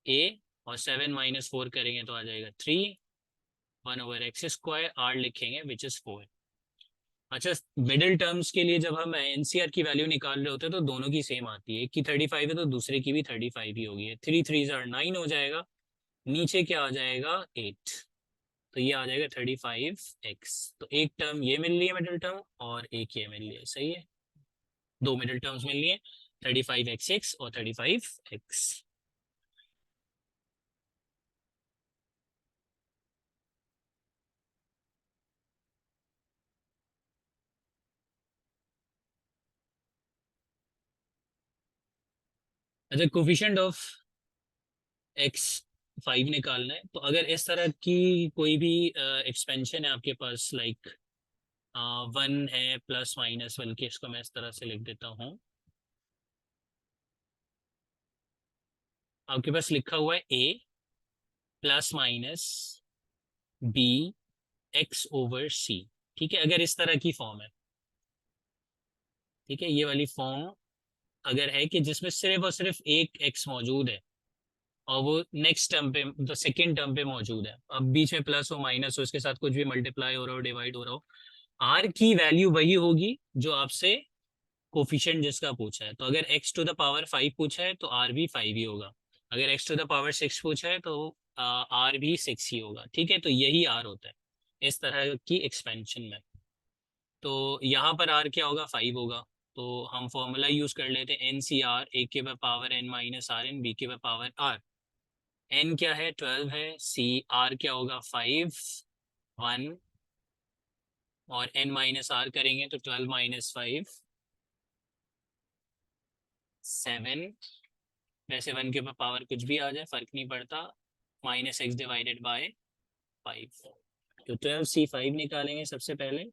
a, और 7 - 4 करेंगे तो आ जाएगा 3, 1/x², r लिखेंगे विच इज 4। अच्छा, मिडिल टर्म्स के लिए जब हम एनसीआर की वैल्यू निकाल रहे होते हैं तो दोनों की सेम आती है, एक की 35 है तो दूसरे की भी 35 ही होगी, 3 3 9 हो जाएगा, नीचे क्या आ जाएगा, 8। तो ये आ जाएगा 35x। तो एक टर्म ये मिल रही है मिडिल टर्म, और एक ये मिल रही है, सही है, 2 मिडिल टर्म्स मिल रही है, 35x6 और 35x। अच्छा, कोफिशिएंट ऑफ x5 निकालना है, तो अगर इस तरह की कोई भी एक्सपेंशन है आपके पास, लाइक वन है प्लस माइनस, बल्कि इसको मैं इस तरह से लिख देता हूँ। आपके पास लिखा हुआ है A plus minus B X over C. ठीक है, अगर इस तरह की फॉर्म है, ठीक है, ये वाली फॉर्म अगर है कि जिसमें सिर्फ और सिर्फ एक एक्स मौजूद है और वो नेक्स्ट टर्म पे, तो सेकेंड टर्म पे मौजूद है, अब बीच में प्लस हो माइनस हो, इसके साथ कुछ भी मल्टीप्लाई हो रहा हो, डिवाइड हो रहा हो, आर की वैल्यू वही होगी जो आपसे कोफिशिएंट जिसका पूछा है। तो अगर एक्स टू द पावर 5 पूछा है तो आर भी 5 ही होगा। अगर एक्स टू द पावर 6 पूछा है तो आर भी 6 ही होगा। ठीक है, तो यही आर होता है इस तरह की एक्सपेंशन में। तो यहाँ पर आर क्या होगा, 5 होगा। तो हम फॉर्मूला यूज कर लेते हैं, एन सी आर ए के power N minus R N B के पावर आर। एन क्या है, 12 है, सी आर क्या होगा, 5 1, और एन माइनस आर करेंगे तो 12 माइनस 5 7। वैसे वन के ऊपर पावर कुछ भी आ जाए फर्क नहीं पड़ता, माइनस एक्स डिवाइडेड बाय 5। तो 12C5 निकालेंगे सबसे पहले।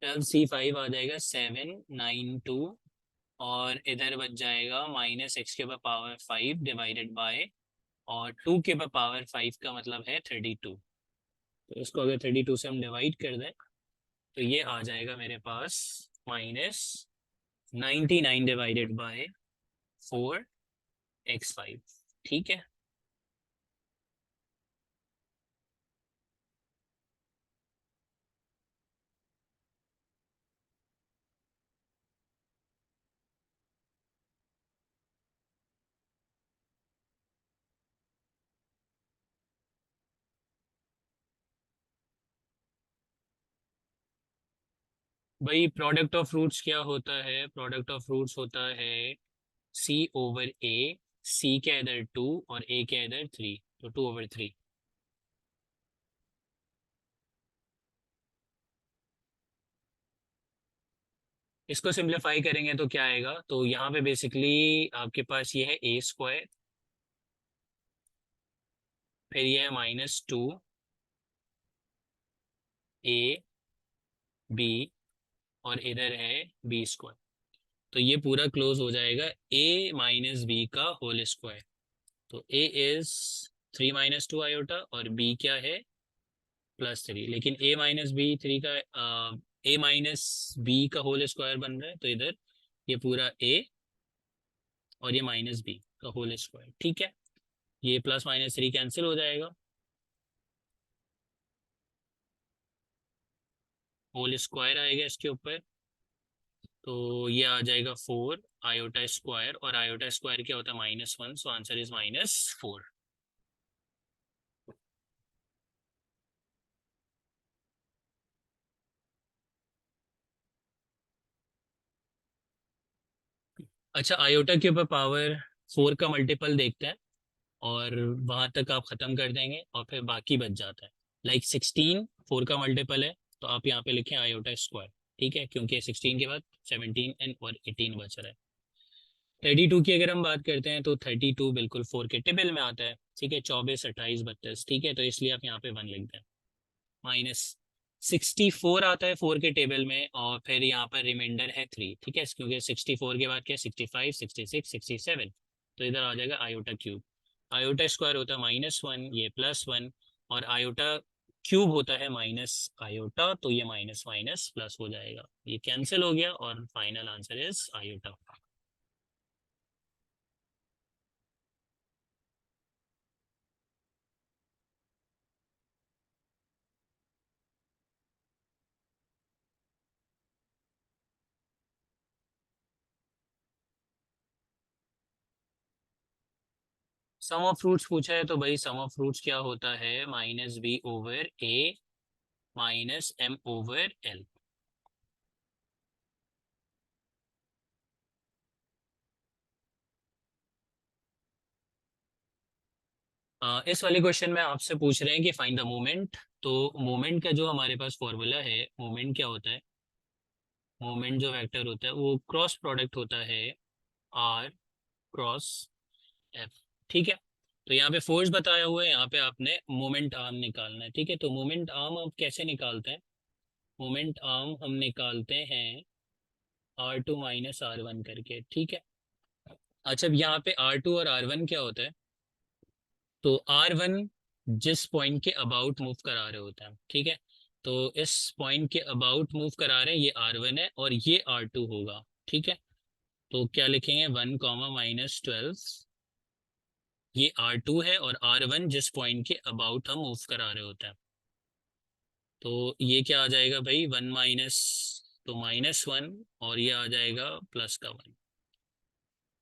12C5 आ जाएगा 792, और इधर बच जाएगा माइनस एक्स के ऊपर पावर 5 डिवाइडेड बाय, और 2 के ऊपर पावर 5 का मतलब है 32। तो इसको अगर 32 से हम डिवाइड कर दें तो ये आ जाएगा मेरे पास -99 डिवाइडेड बाय 4x5। ठीक है, भाई प्रोडक्ट ऑफ फ्रूट्स क्या होता है, प्रोडक्ट ऑफ फ्रूट्स होता है सी ओवर ए। सी के इधर 2 और ए के इधर 3, तो 2/3। इसको सिंप्लीफाई करेंगे तो क्या आएगा, तो यहाँ पे बेसिकली आपके पास ये है ए स्क्वायर, फिर ये है -2 ए बी, और इधर है बी स्क्वायर। तो ये पूरा क्लोज हो जाएगा ए माइनस बी का होल स्क्वायर। तो ए इज 3 - 2 आयोटा, और बी क्या है +3। लेकिन ए माइनस बी थ्री का ए माइनस बी का होल स्क्वायर बन रहा है, तो इधर ये पूरा ए और ये -b का होल स्क्वायर। ठीक है, ये +- 3 कैंसिल हो जाएगा, होल स्क्वायर आएगा इसके ऊपर, तो ये आ जाएगा 4 आयोटा स्क्वायर, और आयोटा स्क्वायर क्या होता है, -1, सो आंसर इज -4। अच्छा, आयोटा के ऊपर पावर 4 का मल्टीपल देखते हैं, और वहां तक आप खत्म कर देंगे और फिर बाकी बच जाता है। लाइक 16 4 का मल्टीपल है, तो आप यहाँ पे लिखें आयोटा स्क्वायर। ठीक है, क्योंकि 16 के बाद 17 एंड और 18 बच रहा है। 32 की अगर हम बात करते हैं तो 32 बिल्कुल 4 के टेबल में आता है। ठीक है, 24 28 32। ठीक है, तो इसलिए आप यहाँ पे 1 लिख दें। -64 आता है 4 के टेबल में, और फिर यहाँ पर रिमाइंडर है 3। ठीक है, क्योंकि 64 के बाद क्या, 65 66 67, तो इधर आ जाएगा आयोटा क्यूब। आयोटा स्क्वायर होता है -1, ये +1, और आयोटा क्यूब होता है माइनस आयोटा, तो ये माइनस माइनस प्लस हो जाएगा, ये कैंसिल हो गया, और final answer is iota. Sum of fruits पूछा है, तो भाई सम ऑफ फ्रूट्स क्या होता है, -b/a -m/l। इस वाले क्वेश्चन में आपसे पूछ रहे हैं कि फाइंड द मोमेंट। तो मोमेंट का जो हमारे पास फॉर्मूला है, मोमेंट क्या होता है, मोमेंट जो वेक्टर होता है वो क्रॉस प्रोडक्ट होता है आर क्रॉस एफ। ठीक है, तो यहाँ पे फोर्स बताया हुआ है, यहाँ पे आपने मोमेंट आर्म निकालना है। ठीक है, तो मोमेंट आर्म आप कैसे निकालते हैं? मोमेंट आर्म हम निकालते हैं R2 माइनस R1 करके। ठीक है, अच्छा अब यहाँ पे R2 और R1 क्या होता है? तो R1 जिस पॉइंट के अबाउट मूव करा रहे होते हैं, ठीक है, तो इस पॉइंट के अबाउट मूव करा रहे हैं, ये R1 है और ये R2 होगा। ठीक है, तो क्या लिखेंगे? 1 माइनस 12, ये R2 है और R1 जिस पॉइंट के अबाउट हम मूव करा रहे होते हैं। तो ये क्या आ जाएगा भाई? 1 माइनस, तो -1, और ये आ जाएगा +1।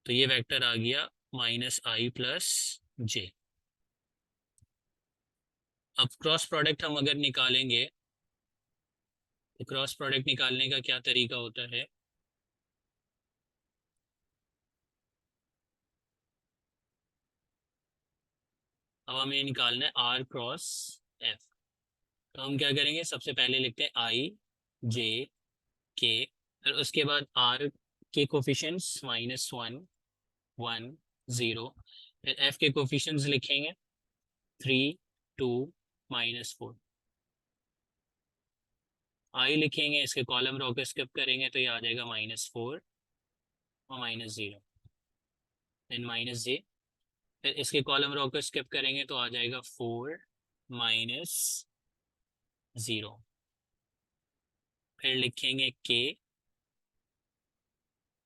तो ये वेक्टर आ गया -I+J। अब क्रॉस प्रोडक्ट हम अगर निकालेंगे, तो क्रॉस प्रोडक्ट निकालने का क्या तरीका होता है? अब हमें निकालना है R×F। तो हम क्या करेंगे? सबसे पहले लिखते हैं I, J, K, फिर उसके बाद R के कोफिशिएंट्स -1, 1, 0, फिर F के कोफिशिएंट्स लिखेंगे 3, 2, -4। I लिखेंगे, इसके कॉलम रो को स्किप करेंगे तो ये आ जाएगा -4 और -0, देन -J, फिर इसके कॉलम रो को स्किप करेंगे तो आ जाएगा 4, -0, फिर लिखेंगे K,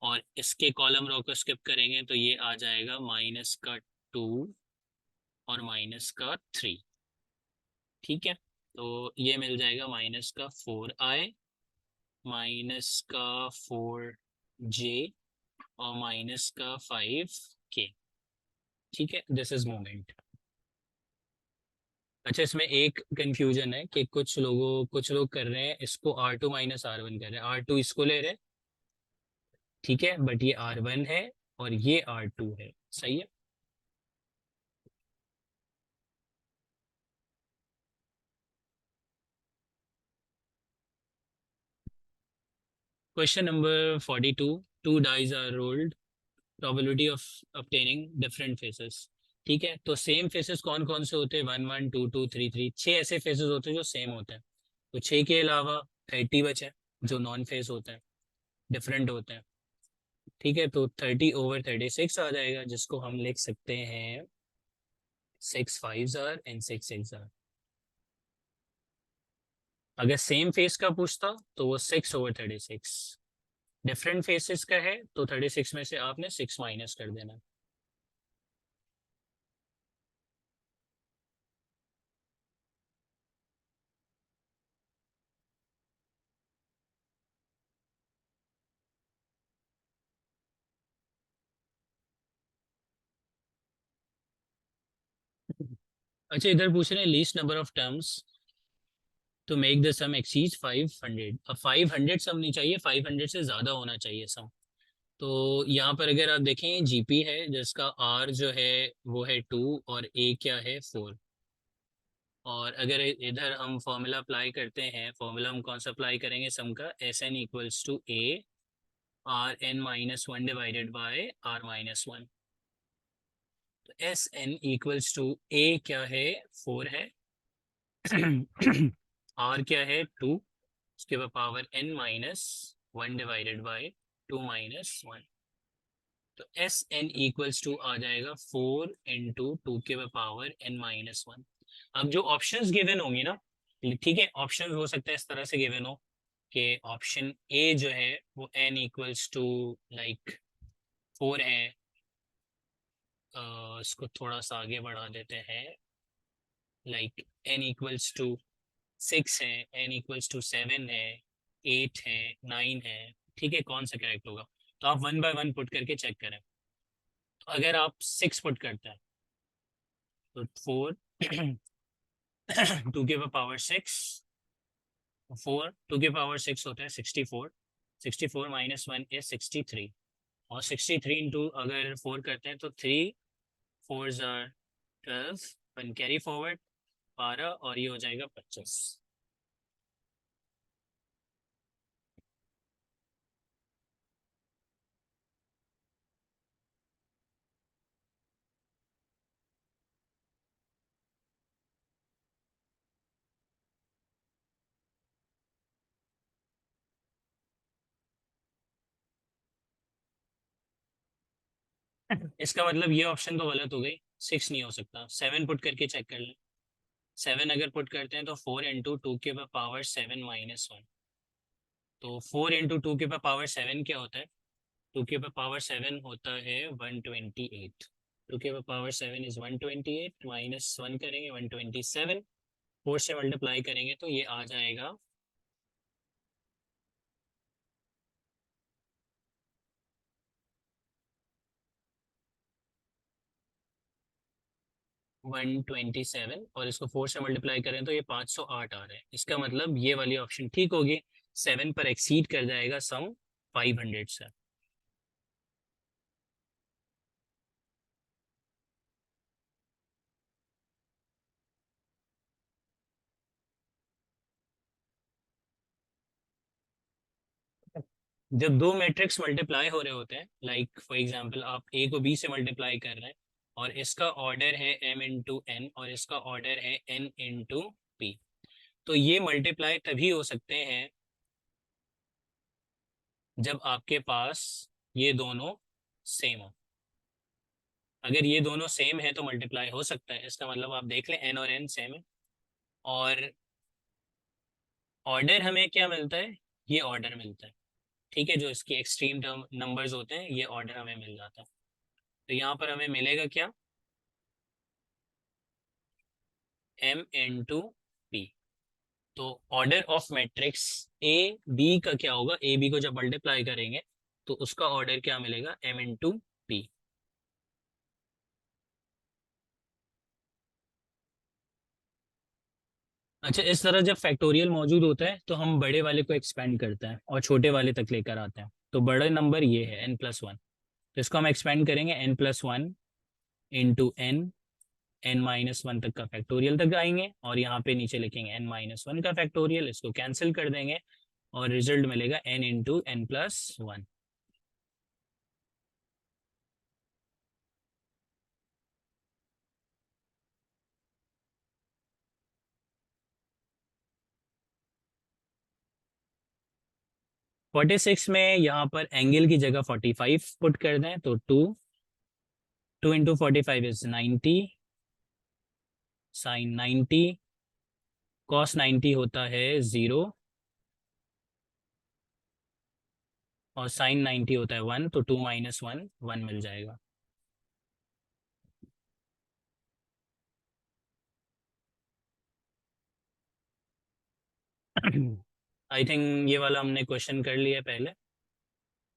और इसके कॉलम रो को स्किप करेंगे तो ये आ जाएगा -2 और -3। ठीक है, तो ये मिल जाएगा -4I, -4J और -5K। ठीक है, दिस इज मोमेंट। अच्छा, इसमें एक कंफ्यूजन है कि कुछ लोग कर रहे हैं इसको R2 माइनस R1 कर रहे हैं, R2 इसको ले रहे हैं, ठीक है, बट ये R1 है और ये R2 है। सही है। Question number 42, two dice are rolled, probability of obtaining different faces. ठीक है, तो सेम फेसेस कौन कौन से होते हैं? 1, 1, 2, 2, 3, 3, 6 ऐसे फेसेस होते हैं जो सेम होते हैं। तो 6 के अलावा 30 बचे जो नॉन फेस होते हैं, डिफरेंट होते हैं। ठीक है, तो 30/36 आ जाएगा, जिसको हम लिख सकते हैं 6 5s एंड 6 6s। अगर सेम फेस का पूछता तो वो 6/36, डिफरेंट फेसेस का है तो 36 में से आपने 6 माइनस कर देना। अच्छा, इधर पूछ रहे हैं least number of terms to make the sum exceeds 500। अब 500 सम नहीं चाहिए, 500 से ज़्यादा होना चाहिए सम। तो यहाँ पर अगर आप देखें जीपी है जिसका आर जो है वो है 2 और ए क्या है 4। और अगर इधर हम फॉर्मूला अप्लाई करते हैं, फॉर्मूला हम कौन सा अप्लाई करेंगे सम का? SN = A, Rn - 1 divided by R - 1। तो SN = A क्या है? 4 है। R क्या है? 2, उसके बाद पावर n - 1 डिवाइडेड बाय 2 - 1। तो SN = आ जाएगा 4 × 2 के पावर n - 1। अब जो ऑप्शंस गिवन होंगी ना, ठीक है, ऑप्शंस हो सकता है इस तरह से गिवन हो कि ऑप्शन ए जो है वो n = 4 है। इसको थोड़ा सा आगे बढ़ा देते हैं, n = 6 है, n = 7 है, 8 है, 9 है। ठीक है, कौन सा करेक्ट होगा? तो आप 1 बाय 1 पुट करके चेक करें। तो अगर आप 6 पुट करते हैं तो 4 2 के पावर 6, 4 2 के पावर 6 होता है 64, 64 -1 इज 63, और 63 इंटू अगर 4 करते हैं तो 3 4s आर 12, 1 कैरी फॉरवर्ड 12, और ये हो जाएगा 25। इसका मतलब ये ऑप्शन तो गलत हो गई, 6 नहीं हो सकता। 7 पुट करके चेक कर लें। 7 अगर पुट करते हैं तो 4 × 2 की पावर 7 - 1। तो 4 × 2 की पावर 7 क्या होता है? 2 की पावर 7 होता है 128। 2 की पावर 7 इज 128, -1 करेंगे 127, 4 से मल्टीप्लाई करेंगे तो ये आ जाएगा 127, और इसको 4 से मल्टीप्लाई करें तो ये 508 आ रहा है। इसका मतलब ये वाली ऑप्शन ठीक होगी, 7 पर एक्सीड कर जाएगा सम 500 से। जब दो मैट्रिक्स मल्टीप्लाई हो रहे होते हैं, लाइक फॉर एग्जांपल आप ए को बी से मल्टीप्लाई कर रहे हैं, और इसका ऑर्डर है m इंटू एन और इसका ऑर्डर है n इंटू पी, तो ये मल्टीप्लाई तभी हो सकते हैं जब आपके पास ये दोनों सेम हो। अगर ये दोनों सेम है तो मल्टीप्लाई हो सकता है। इसका मतलब आप देख लें n और n सेम है, और ऑर्डर हमें क्या मिलता है? ये ऑर्डर मिलता है। ठीक है, जो इसके एक्सट्रीम टर्म नंबर्स होते हैं ये ऑर्डर हमें मिल जाता है। तो यहाँ पर हमें मिलेगा क्या? m into P. तो order of matrix A B का क्या होगा? ए बी को जब मल्टीप्लाई करेंगे तो उसका ऑर्डर क्या मिलेगा? m into P. अच्छा, इस तरह जब फैक्टोरियल मौजूद होता है तो हम बड़े वाले को एक्सपेंड करते हैं और छोटे वाले तक लेकर आते हैं। तो बड़ा नंबर ये है n+1, तो इसको हम एक्सपेंड करेंगे n+1 इंटू n n-1 तक का फैक्टोरियल तक आएंगे, और यहाँ पे नीचे लिखेंगे n-1 का फैक्टोरियल, इसको कैंसिल कर देंगे और रिजल्ट मिलेगा n into n+1। Forty six में यहाँ पर एंगल की जगह 45 पुट कर दें तो 2 × 45 इज 90, साइन 90, कॉस 90 होता है 0, और साइन 90 होता है 1, तो 2 - 1 1 मिल जाएगा। आई थिंक ये वाला हमने क्वेश्चन कर लिया पहले।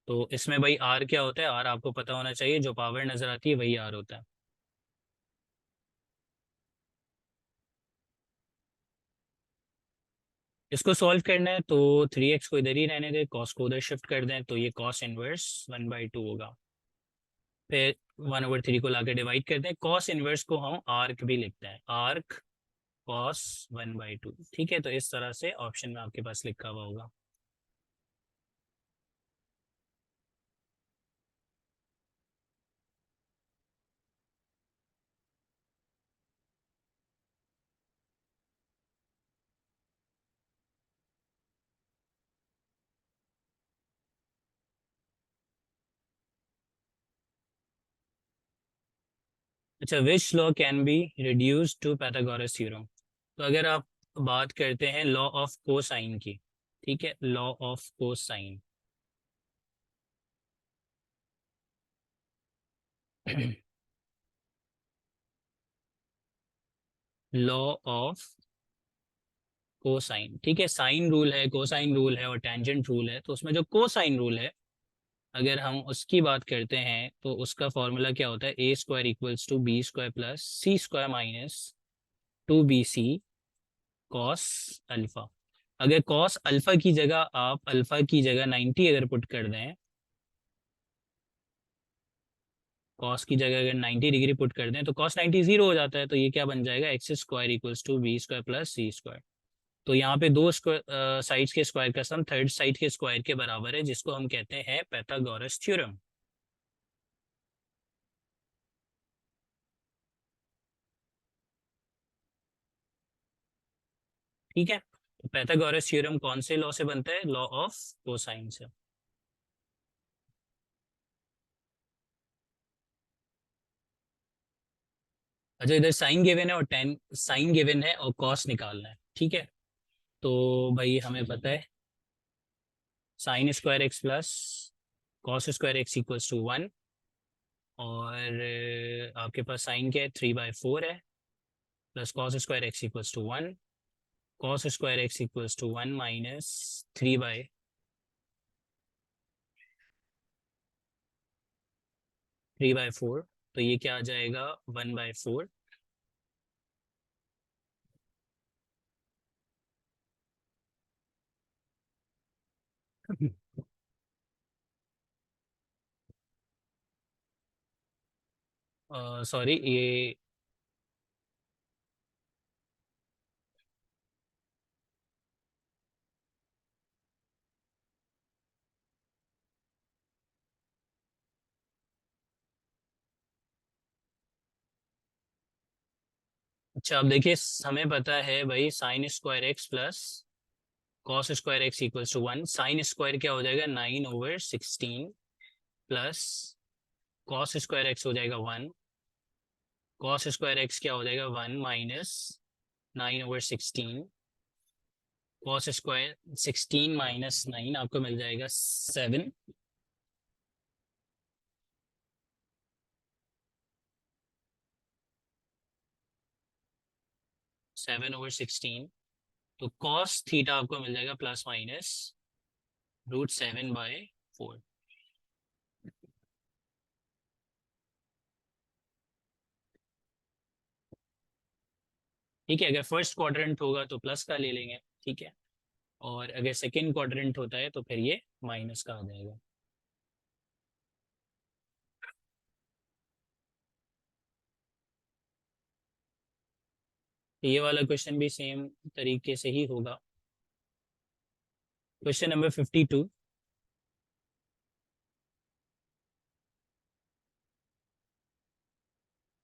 तो इसमें भाई आर क्या होता है? आर आपको पता होना चाहिए, जो पावर नजर आती है वही आर होता है। इसको सॉल्व करना है तो 3x को इधर ही रहने दें, कॉस को उधर शिफ्ट कर दें, तो ये कॉस इनवर्स 1/2 होगा। फिर 1/3 को लाके डिवाइड करते हैं। कॉस इनवर्स को हम आर्क भी लिखते हैं, आर्क कॉस 1/2। ठीक है, तो इस तरह से ऑप्शन में आपके पास लिखा हुआ होगा। अच्छा, which law can be reduce to Pythagoras theorem? तो अगर आप बात करते हैं लॉ ऑफ कोसाइन की, ठीक है, law of cosine. Law of cosine, ठीक है, साइन रूल है, कोसाइन रूल है और टेंजेंट रूल है। तो उसमें जो कोसाइन रूल है, अगर हम उसकी बात करते हैं तो उसका फॉर्मूला क्या होता है? a² = b² + c² - 2bc cos alpha. अगर कॉस अल्फा की जगह आप अल्फा की जगह 90 अगर पुट कर दें, कॉस की जगह अगर 90 डिग्री पुट कर दें तो कॉस 90 जीरो हो जाता है। तो ये क्या बन जाएगा? x² = b² + c²। तो यहाँ पे दो साइड्स के स्क्वायर का सम थर्ड साइड के स्क्वायर के बराबर है, जिसको हम कहते हैं पैथागोरस थ्योरम। ठीक है, तो पैथागोरस थ्योरम कौन से लॉ से बनता है? लॉ ऑफ कोसाइन से। अच्छा, इधर साइन गिवन है और टेन साइन गिवन है और कॉस निकालना है, ठीक है। तो भाई हमें पता है sine square X plus cos square X equals to 1, और आपके पास साइन क्या है, 3/4 है, plus cos square X equals to 1, cos square X equals to 1 minus 3/4, तो ये क्या आ जाएगा 1/4। सॉरी ये, अच्छा अब देखिए, हमें पता है भाई sine square X plus cos square X equals to 1, sine square क्या हो जाएगा 9/16, प्लस कॉस स्क्वायर एक्स हो जाएगा 1, कॉस स्क्वायर एक्स क्या हो जाएगा 1 माइनस 9/16, कॉस स्क्वायर 16 माइनस 9 आपको मिल जाएगा 7, 7/16, तो कॉस थीटा आपको मिल जाएगा प्लस माइनस √7/4। ठीक है, अगर फर्स्ट क्वाड्रेंट होगा तो प्लस का ले लेंगे, ठीक है, और अगर सेकंड क्वाड्रेंट होता है तो फिर ये माइनस का आ जाएगा। तो ये वाला क्वेश्चन भी सेम तरीके से ही होगा। क्वेश्चन नंबर 52,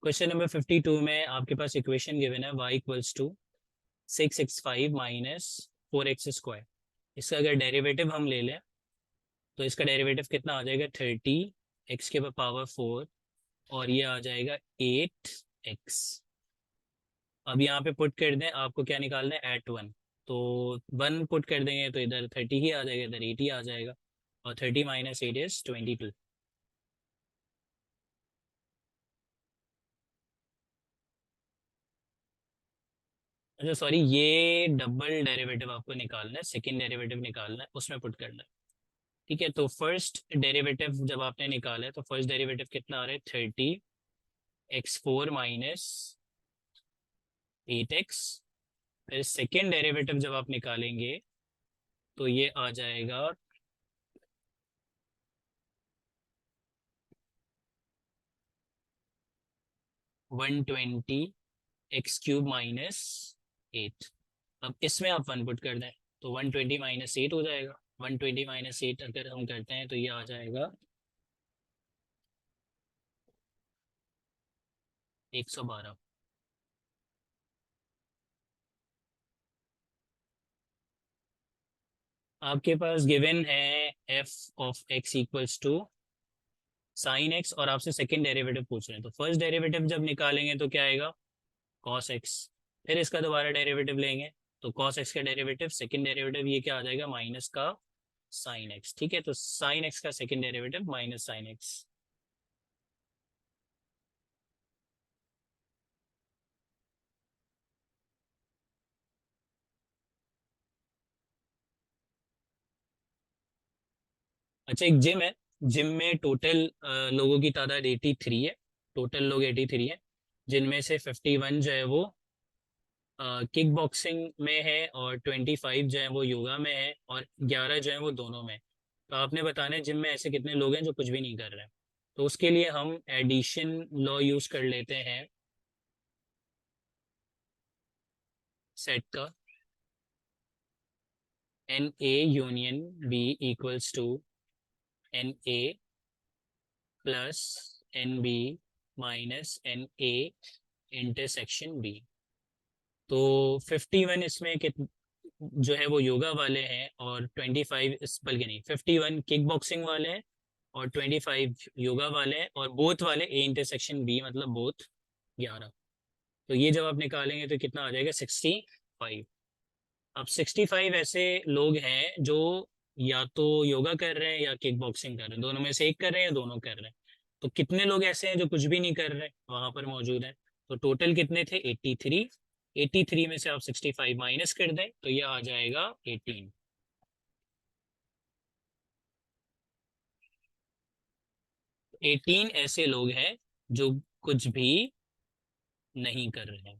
क्वेश्चन नंबर 52 में आपके पास इक्वेशन गिवन है y equals to 6x5 minus 4x²। इसका अगर डेरिवेटिव हम ले लें तो इसका डेरिवेटिव कितना आ जाएगा 30 x के पावर 4, और ये आ जाएगा 8x। अब यहाँ पे पुट कर दें, आपको क्या निकालना है @1, तो 1 पुट कर देंगे तो इधर 30 ही आ जाएगा, इधर 80 आ जाएगा, और 30 माइनस 8 इज 22। अच्छा सॉरी, ये डबल डेरिवेटिव आपको निकालना है, सेकंड डेरिवेटिव निकालना है, उसमें पुट करना है। ठीक है, तो फर्स्ट डेरिवेटिव जब आपने निकाला है तो फर्स्ट डेरिवेटिव कितना आ रहा है 30x4 माइनस 8x। फिर सेकेंड डेरिवेटिव जब आप निकालेंगे तो ये आ जाएगा 120x³ माइनस 8। अब इसमें आप 1 पुट कर दें तो 120 माइनस 8 हो जाएगा, 120 माइनस 8 अगर हम करते हैं तो ये आ जाएगा 112। आपके पास गिवन है f of x equals to sine X, और आपसे सेकंड डेरिवेटिव पूछ रहे हैं, तो फर्स्ट डेरिवेटिव जब निकालेंगे तो क्या आएगा कॉस एक्स, फिर इसका दोबारा डेरिवेटिव लेंगे तो कॉस एक्स का डेरिवेटिव, सेकंड डेरिवेटिव ये क्या आ जाएगा माइनस का साइन एक्स। ठीक है, तो साइन एक्स का second derivative minus sine x. अच्छा, एक जिम है, जिम में टोटल लोगों की तादाद 83 है, टोटल लोग 83 है, जिनमें से 51 जो है वो किक बॉक्सिंग में है, और 25 जो है वो योगा में है, और 11 जो है वो दोनों में। तो आपने बताना है जिम में ऐसे कितने लोग हैं जो कुछ भी नहीं कर रहे हैं। तो उसके लिए हम एडिशन लॉ यूज कर लेते हैं सेट का, NA union B equals to NA plus NB minus NA intersection B। तो 51 इसमें जो है वो योगा वाले हैं, और 25 इस बल्कि नहीं, 51 किक बॉक्सिंग वाले हैं, और 25 योगा वाले हैं, और बोथ वाले A इंटरसेक्शन B मतलब बोथ 11। तो ये जब आप निकालेंगे तो कितना आ जाएगा 65। अब 65 ऐसे लोग हैं जो या तो योगा कर रहे हैं या किक बॉक्सिंग कर रहे हैं, दोनों में से एक कर रहे हैं या दोनों कर रहे हैं। तो कितने लोग ऐसे हैं जो कुछ भी नहीं कर रहे वहां पर मौजूद हैं? तो टोटल कितने थे? 83। 83 में से आप 65 माइनस कर दें तो ये आ जाएगा 18। 18 ऐसे लोग हैं जो कुछ भी नहीं कर रहे हैं।